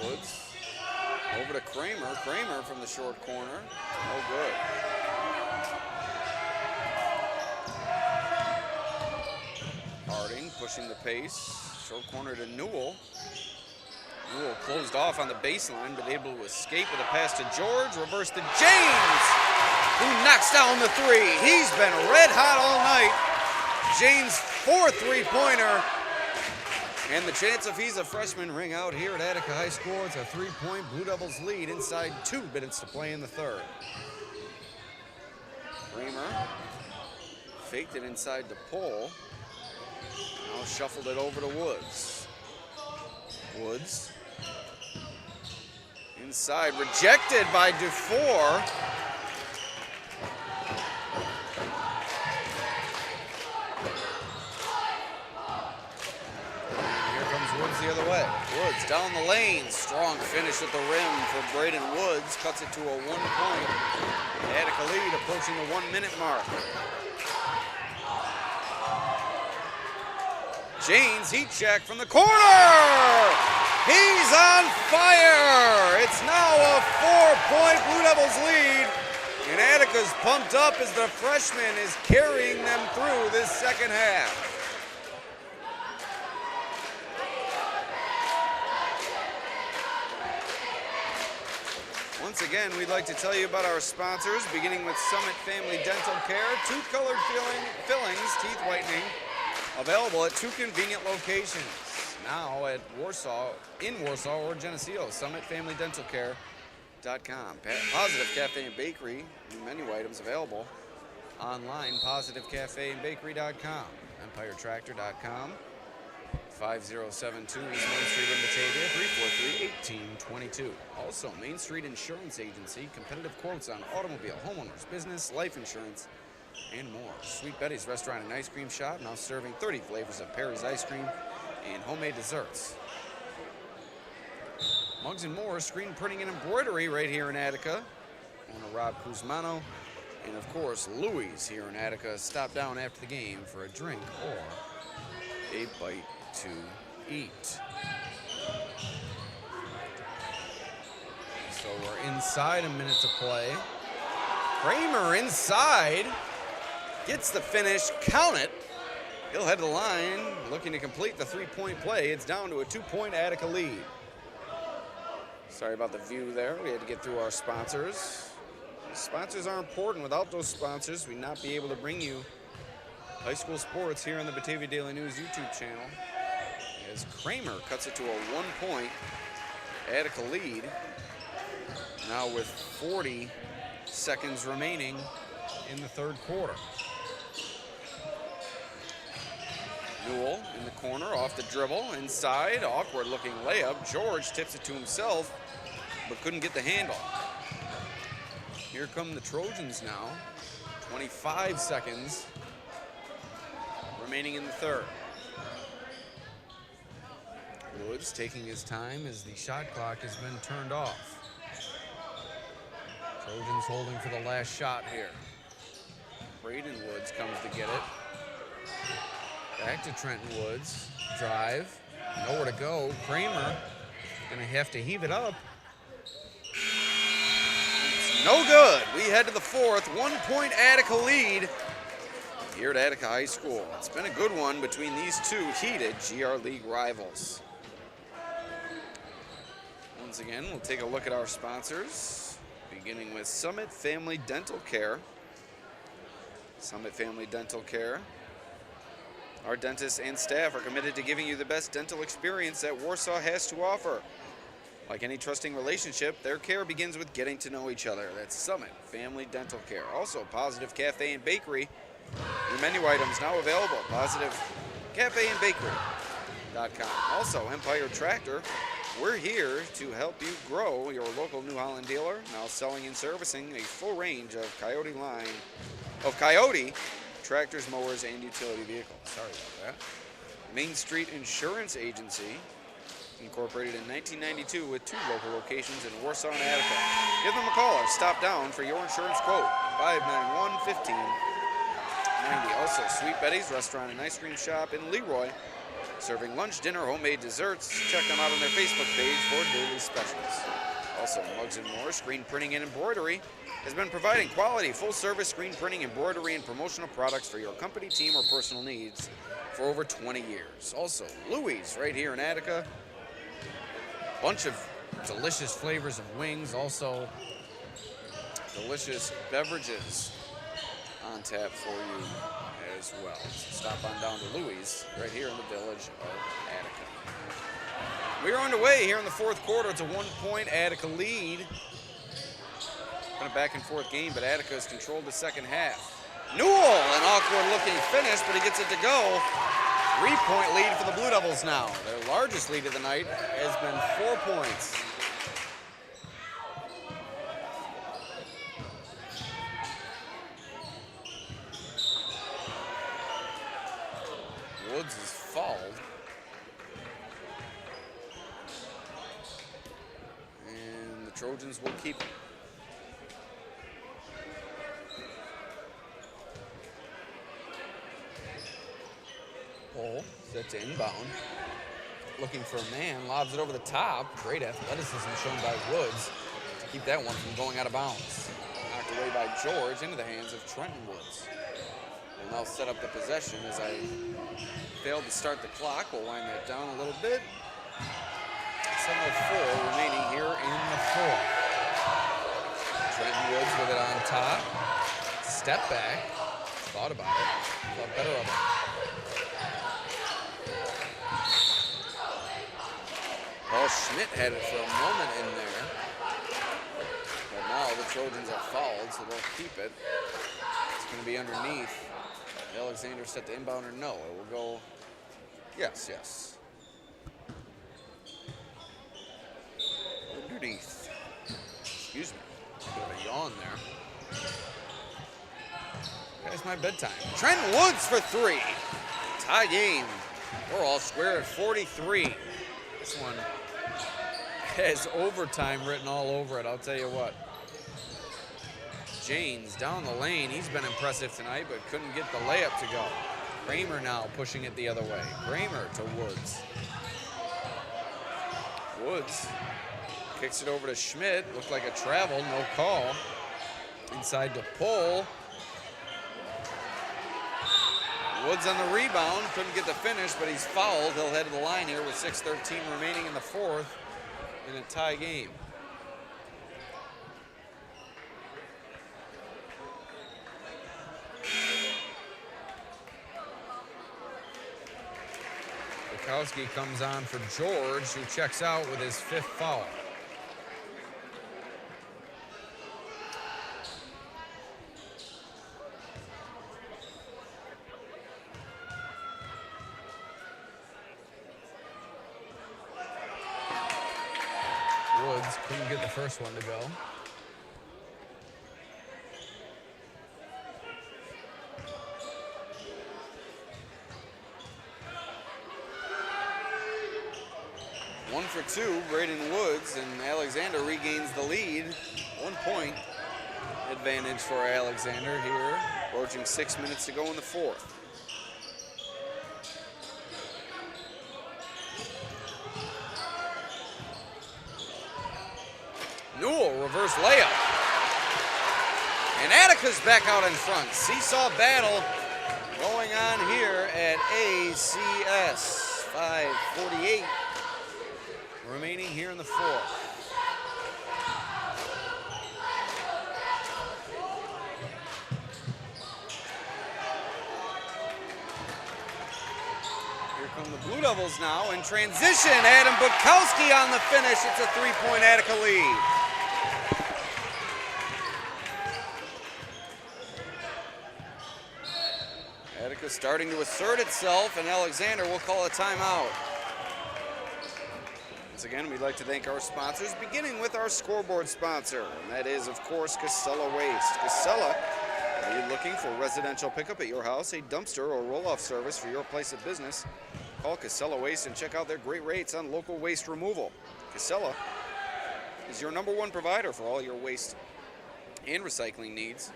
S1: Woods
S3: to Kramer. Kramer from the short corner. No good. Harding pushing the pace. Short corner to Newell. Newell closed off on the baseline, but able to escape with a pass to George. Reverse to James, who knocks down the three. He's been red hot all night. James' fourth three-pointer. And the chance if he's a freshman ring out here at Attica High School. It's a three-point Blue Devils lead inside 2 minutes to play in the third. Kramer faked it inside the pole. Now shuffled it over to Woods. Woods inside, rejected by Dufour. Here comes Woods the other way. Woods down the lane. Strong finish at the rim for Braden Woods. Cuts it to a 1-point Attica lead, approaching the 1-minute mark. James, heat check from the corner. He's on fire. It's now a 4-point Blue Devils lead. And Attica's pumped up as the freshman is carrying them through this second half. Once again, we'd like to tell you about our sponsors, beginning with Summit Family Dental Care. Tooth-colored fillings, teeth whitening, available at 2 convenient locations. Now at Warsaw, in Warsaw or Genesee, summitfamilydentalcare.com. Positive Cafe and Bakery, new menu items available online, positivecafeandbakery.com. EmpireTractor.com, 5072 East Main Street in Batavia, 343-1822. Also, Main Street Insurance Agency, competitive quotes on automobile, homeowners, business, life insurance, and more. Sweet Betty's Restaurant and Ice Cream Shop, now serving 30 flavors of Perry's ice cream and homemade desserts. Mugs and More, screen printing and embroidery right here in Attica. Owner Rob Kuzmano. And of course, Louie's here in Attica. Stop down after the game for a drink or a bite to eat. So we're inside, a minute to play. Kramer inside. Gets the finish, count it. He'll head to the line, looking to complete the 3-point play. It's down to a 2-point Attica lead. Sorry about the view there. We had to get through our sponsors. Sponsors are important. Without those sponsors, we'd not be able to bring you high school sports here on the Batavia Daily News YouTube channel. As Kramer cuts it to a 1-point Attica lead. Now with 40 seconds remaining in the third quarter. Newell in the corner, off the dribble, inside, awkward looking layup. George tips it to himself, but couldn't get the handle. Here come the Trojans now. 25 seconds remaining in the third. Woods taking his time as the shot clock has been turned off. Trojans holding for the last shot here. Braden Woods comes to get it. Back to Trenton Woods. Drive. Nowhere to go. Kramer gonna have to heave it up. It's no good. We head to the fourth. 1-point Attica lead here at Attica High School. It's been a good one between these two heated GR League rivals. Once again, we'll take a look at our sponsors, beginning with Summit Family Dental Care. Summit Family Dental Care. Our dentists and staff are committed to giving you the best dental experience that Warsaw has to offer. Like any trusting relationship, their care begins with getting to know each other. That's Summit Family Dental Care. Also, Positive Cafe and Bakery. New menu items now available. PositiveCafeandBakery.com. Also, Empire Tractor. We're here to help you grow your local New Holland dealer. Now selling and servicing a full range of Coyote tractors, mowers, and utility vehicles. Sorry about that. Main Street Insurance Agency, incorporated in 1992 with 2 local locations in Warsaw and Attica. Give them a call or stop down for your insurance quote, 591-1590. Also, Sweet Betty's Restaurant and Ice Cream Shop in Leroy, serving lunch, dinner, homemade desserts. Check them out on their Facebook page for daily specials. Also, Muggs & More Screen Printing and Embroidery has been providing quality, full-service screen printing, embroidery, and promotional products for your company, team, or personal needs for over 20 years. Also, Louie's right here in Attica. Bunch of delicious flavors of wings. Also, delicious beverages on tap for you as well. So stop on down to Louie's right here in the village of Attica. We are underway here in the fourth quarter. It's a 1-point Attica lead. Been a back and forth game, but Attica has controlled the second half. Newell, an awkward looking finish, but he gets it to go. 3-point lead for the Blue Devils now. Their largest lead of the night has been 4 points. Woods is fouled. And the Trojans will keep it. Pole set to inbound. Looking for a man, lobs it over the top. Great athleticism shown by Woods to keep that one from going out of bounds. Knocked away by George into the hands of Trenton Woods. We'll now set up the possession as I failed to start the clock. We'll wind that down a little bit. 7:04 remaining here in the fourth. Trenton Woods with it on top. Step back. Thought about it. Thought better of it. Paul Schmidt had it for a moment in there. But now the Trojans are fouled, so they'll keep it. It's going to be underneath. Alexander set the inbounder. No, it will go. Yes. Underneath. Excuse me. Bit of a yawn there. That's my bedtime. Trenton Woods for 3. Tie game. We're all square at 43. This one has overtime written all over it, I'll tell you what. Janes down the lane. He's been impressive tonight, but couldn't get the layup to go. Kramer now pushing it the other way. Kramer to Woods. Woods kicks it over to Schmidt. Looked like a travel, no call. Inside to Pole. Woods on the rebound. Couldn't get the finish, but he's fouled. He'll head to the line here with 6:13 remaining in the fourth in a tie game. Bukowski comes on for George, who checks out with his 5th foul. Woods couldn't get the first one to go. One for 2, Braden Woods, and Alexander regains the lead. 1-point advantage for Alexander here. Approaching 6 minutes to go in the fourth. Newell, reverse layup. And Attica's back out in front. Seesaw battle going on here at ACS. 5:48 remaining here in the fourth. Here come the Blue Devils now in transition. Adam Bukowski on the finish. It's a 3-point Attica lead. Attica starting to assert itself, and Alexander will call a timeout. Once again, we'd like to thank our sponsors, beginning with our scoreboard sponsor, and that is, of course, Casella Waste. Casella, are you looking for residential pickup at your house, a dumpster or roll-off service for your place of business? Call Casella Waste and check out their great rates on local waste removal. Casella is your #1 provider for all your waste and recycling needs.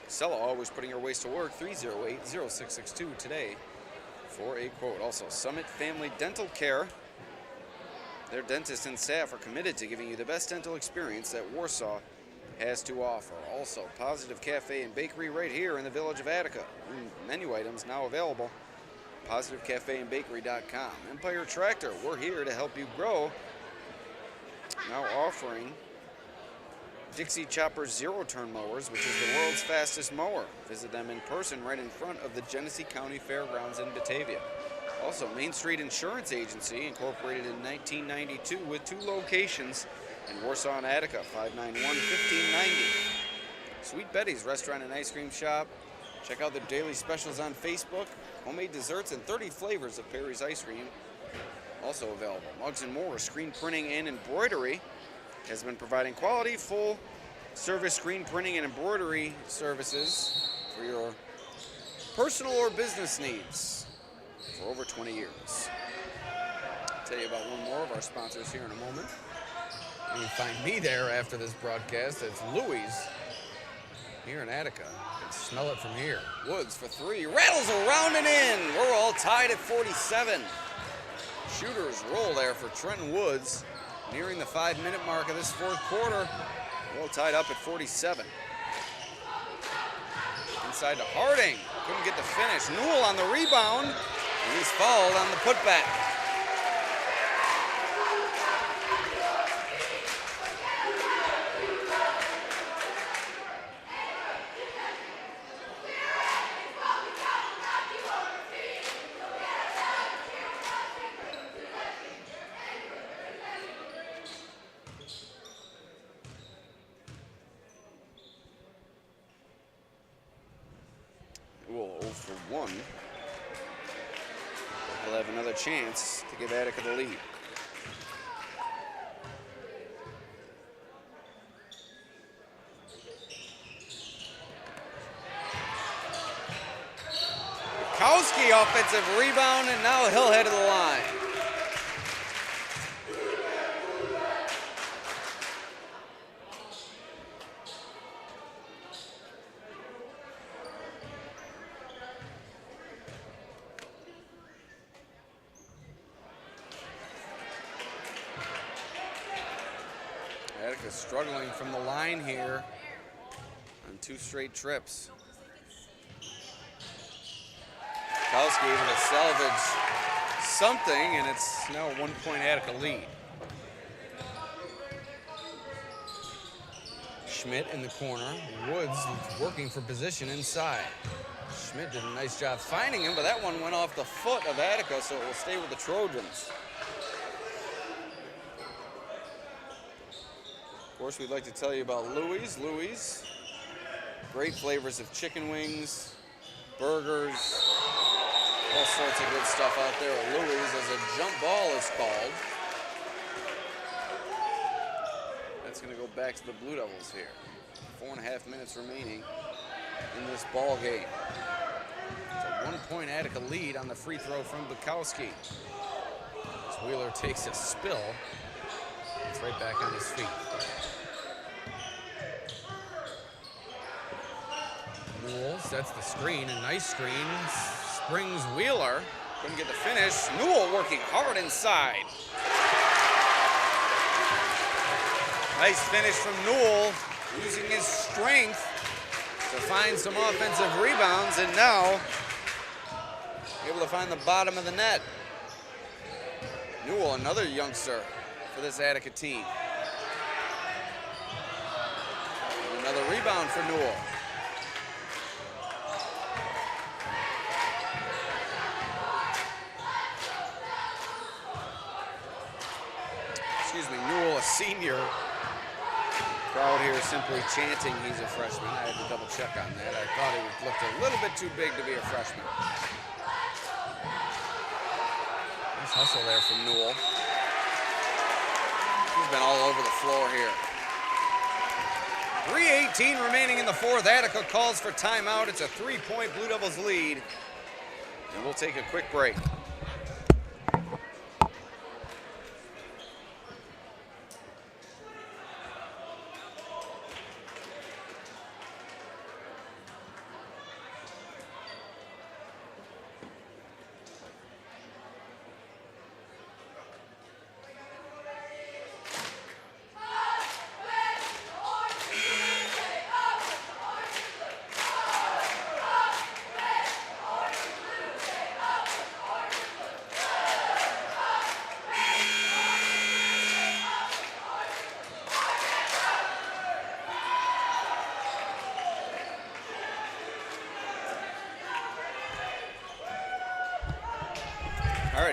S3: Casella, always putting your waste to work. 308-0662 today for a quote. Also, Summit Family Dental Care. Their dentists and staff are committed to giving you the best dental experience that Warsaw has to offer. Also, Positive Cafe and Bakery right here in the village of Attica. Menu items now available. PositiveCafeandBakery.com. Empire Tractor, we're here to help you grow. Now offering Dixie Chopper zero-turn mowers, which is the world's fastest mower. Visit them in person right in front of the Genesee County Fairgrounds in Batavia. Also, Main Street Insurance Agency, incorporated in 1992 with 2 locations in Warsaw and Attica, 591-1590. Sweet Betty's Restaurant and Ice Cream Shop. Check out the daily specials on Facebook. Homemade desserts and 30 flavors of Perry's ice cream also available. Mugs and More, screen printing and embroidery, has been providing quality, full service screen printing and embroidery services for your personal or business needs for over 20 years. I'll tell you about one more of our sponsors here in a moment. You can find me there after this broadcast. It's Louie's here in Attica. You can smell it from here. Woods for 3, rattles around and in. We're all tied at 47. Shooters roll there for Trenton Woods, nearing the 5-minute mark of this 4th quarter. Well tied up at 47. Inside to Harding. Couldn't get the finish. Newell on the rebound. And he's fouled on the putback. Newell 0 for 1. He'll have another chance to give Attica the lead. Bukowski offensive rebound, and now he'll head to the line. Attica struggling from the line here on 2 straight trips. Bukowski able to salvage something, and it's now a 1-point Attica lead. Schmidt in the corner. Woods working for position inside. Schmidt did a nice job finding him, but that one went off the foot of Attica, so it will stay with the Trojans. Of course, we'd like to tell you about Louie's. Louie's, great flavors of chicken wings, burgers, all sorts of good stuff out there at Louie's, as a jump ball is called. That's going to go back to the Blue Devils here. 4.5 minutes remaining in this ball game. It's a 1-point Attica lead on the free throw from Bukowski. As Wheeler takes a spill, it's right back on his feet. Newell sets the screen, a nice screen. Springs Wheeler, couldn't get the finish. Newell working hard inside. Nice finish from Newell, using his strength to find some offensive rebounds, and now able to find the bottom of the net. Newell, another youngster for this Attica team. And another rebound for Newell. Excuse me, Newell, a senior. Crowd here simply chanting he's a freshman. I had to double check on that. I thought he looked a little bit too big to be a freshman. Nice hustle there from Newell. He's been all over the floor here. 3:18 remaining in the 4th. Attica calls for timeout. It's a 3-point Blue Devils lead. And we'll take a quick break.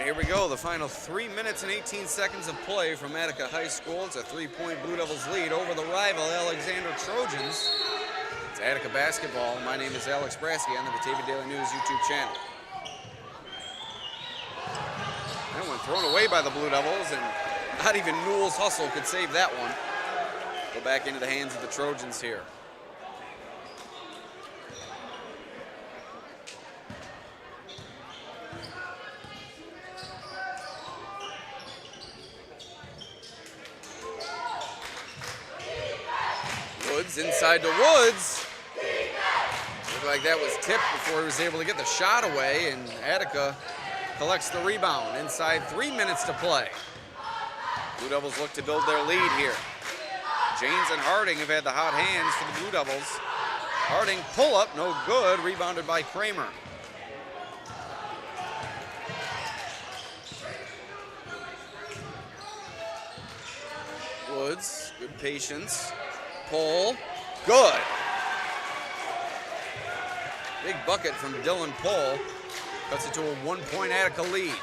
S3: here we go. The final 3 minutes and 18 seconds of play from Attica High School. It's a 3-point Blue Devils lead over the rival Alexander Trojans. It's Attica basketball. My name is Alex Brasky on the Batavia Daily News YouTube channel. That one thrown away by the Blue Devils, and not even Newell's hustle could save that one. Go back into the hands of the Trojans here. Woods inside to Woods. Looked like that was tipped before he was able to get the shot away, and Attica collects the rebound. Inside 3 minutes to play. Blue Devils look to build their lead here. James and Harding have had the hot hands for the Blue Devils. Harding pull up, no good, rebounded by Kramer. Woods, good patience. Pull, good. Big bucket from Dylan Pull. Cuts it to a 1-point Attica lead.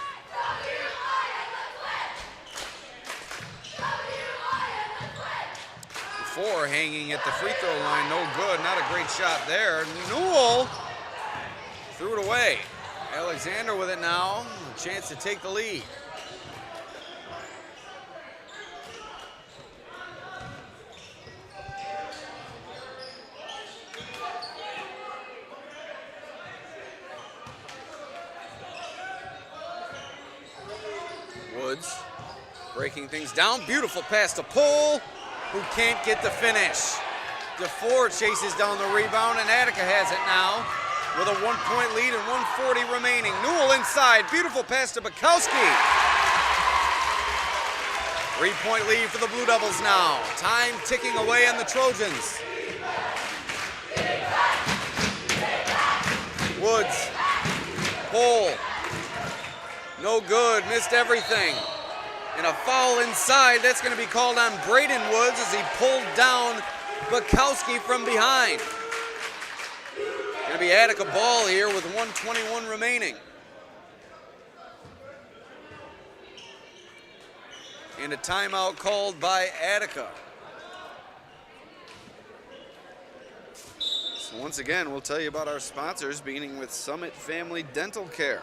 S3: Before hanging at the free throw line, no good, not a great shot there. Newell threw it away. Alexander with it now, a chance to take the lead. Woods breaking things down. Beautiful pass to Pull, who can't get the finish. DeFore chases down the rebound, and Attica has it now with a 1-point lead and 1:40 remaining. Newell inside. Beautiful pass to Bukowski. 3-point lead for the Blue Devils now. Time ticking away on the Trojans. Woods. Pull. No good, missed everything. And a foul inside, that's going to be called on Braden Woods as he pulled down Bukowski from behind. Going to be Attica ball here with 1:21 remaining. And a timeout called by Attica. So once again, we'll tell you about our sponsors, beginning with Summit Family Dental Care.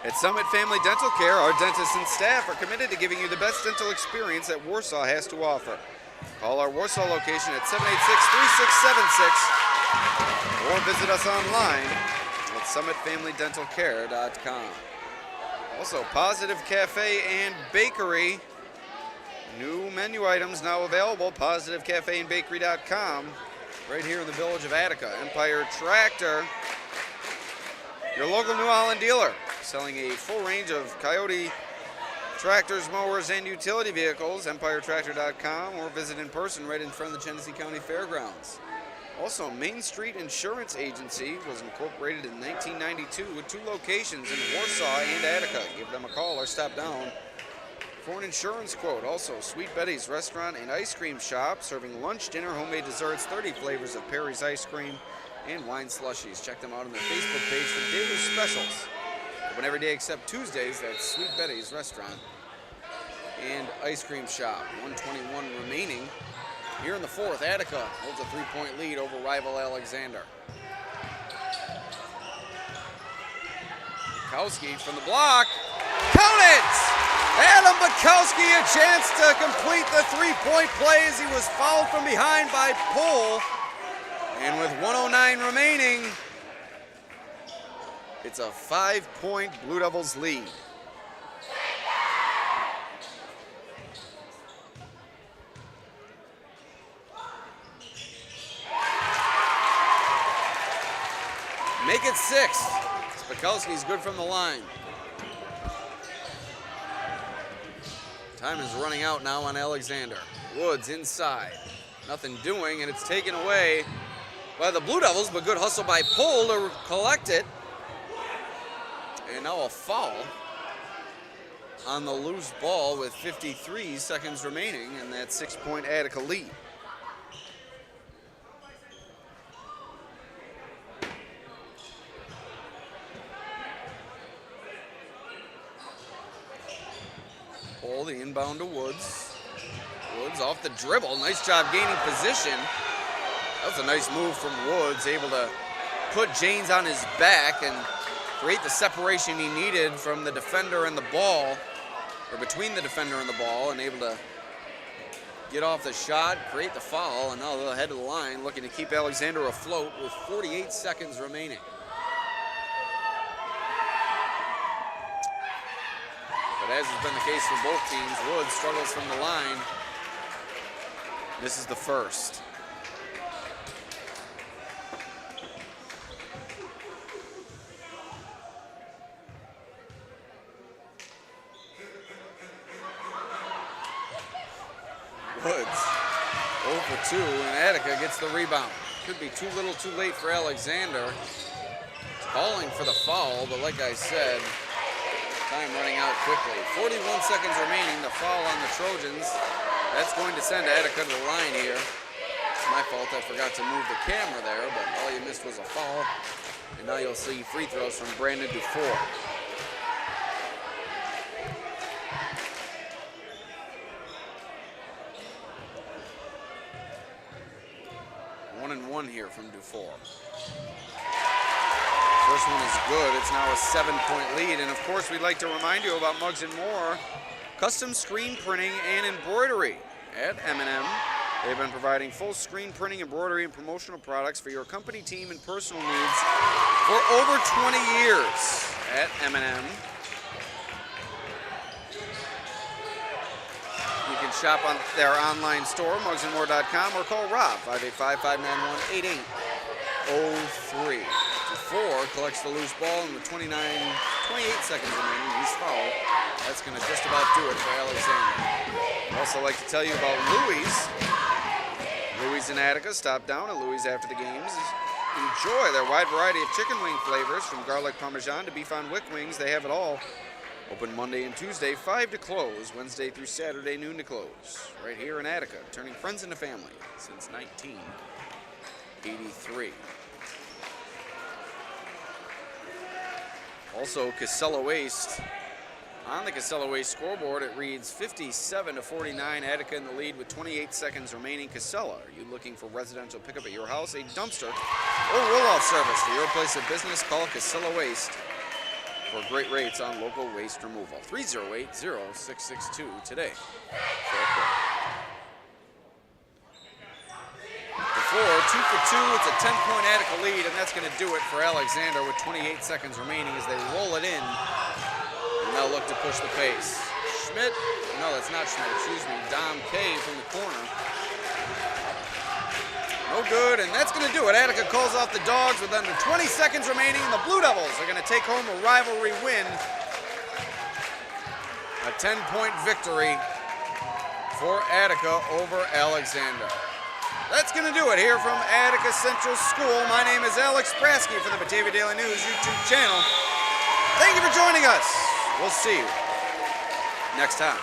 S3: At Summit Family Dental Care, our dentists and staff are committed to giving you the best dental experience that Warsaw has to offer. Call our Warsaw location at 786-3676 or visit us online at summitfamilydentalcare.com. Also, Positive Cafe and Bakery. New menu items now available, positivecafeandbakery.com, right here in the village of Attica. Empire Tractor, your local New Holland dealer, selling a full range of Coyote tractors, mowers, and utility vehicles. EmpireTractor.com, or visit in person right in front of the Genesee County Fairgrounds. Also, Main Street Insurance Agency was incorporated in 1992 with 2 locations in Warsaw and Attica. Give them a call or stop down for an insurance quote. Also, Sweet Betty's Restaurant and Ice Cream Shop, serving lunch, dinner, homemade desserts, 30 flavors of Perry's ice cream, and wine slushies. Check them out on their Facebook page for daily specials. Open every day except Tuesdays. That's Sweet Betty's Restaurant and Ice Cream Shop. 1:21 remaining. Here in the fourth, Attica holds a 3-point lead over rival Alexander. Bukowski from the block. Count it! Adam Bukowski a chance to complete the 3-point play as he was fouled from behind by Pull. And with 1:09 remaining, it's a 5-point Blue Devils lead. Make it 6. Bukowski's good from the line. Time is running out now on Alexander. Woods inside. Nothing doing, and it's taken away by the Blue Devils, but good hustle by Pull to collect it. And now a foul on the loose ball with 53 seconds remaining, and that 6-point Attica lead.
S1: ball. The inbound to Woods. Woods off the dribble. Nice job gaining position. That was a nice move from Woods, able to put Janes on his back and create the separation he needed from the defender and the ball, or between the defender and the ball, and able to get off the shot, create the foul, and now they'll head to the line, looking to keep Alexander afloat with 48 seconds remaining. But as has been the case for both teams, Woods struggles from the line. This is the first. Woods 0 for 2, and Attica gets the rebound. Could be too little too late for Alexander. Calling for the foul, but like I said, time running out quickly. 41 seconds remaining, the foul on the Trojans. That's going to send Attica to the line here. It's my fault, I forgot to move the camera there, but all you missed was a foul. And now you'll see free throws from Brandon Dufour. 1-1 here from Dufour. First one is good. It's now a 7-point lead. And of course, we'd like to remind you about Muggs & More, custom screen printing and embroidery at M&M. They've been providing full screen printing, embroidery, and promotional products for your company, team, and personal needs for over 20 years at M&M. You can shop on their online store, muggsandmore.com, or call Rob, 585-591-8803. Dufour collects the loose ball, and with 28 seconds remaining, he's fouled. That's going to just about do it for Alexander. I'd also like to tell you about Louie's. Louie's in Attica. Stop down at Louie's after the games. Enjoy their wide variety of chicken wing flavors, from garlic parmesan to beef on wick wings. They have it all. Open Monday and Tuesday, 5 to close. Wednesday through Saturday, noon to close. Right here in Attica, turning friends into family since 1983. Also, Casella Waste. On the Casella Waste scoreboard, it reads 57-49. Attica in the lead with 28 seconds remaining. Casella, are you looking for residential pickup at your house, a dumpster, or roll-off service for your place of business? Call Casella Waste for great rates on local waste removal. 308-0662 today. Before 2 for 2, it's a 10-point Attica lead, and that's going to do it for Alexander with 28 seconds remaining as they roll it in. And they'll look to push the pace. Schmidt, no, that's not Schmidt, excuse me, Dom K from the corner. No good, and that's going to do it. Attica calls off the Dogs with under 20 seconds remaining, and the Blue Devils are going to take home a rivalry win. A 10-point victory for Attica over Alexander. That's going to do it here from Attica Central School. My name is Alex Brasky for the Batavia Daily News YouTube channel. Thank you for joining us. We'll see you next time.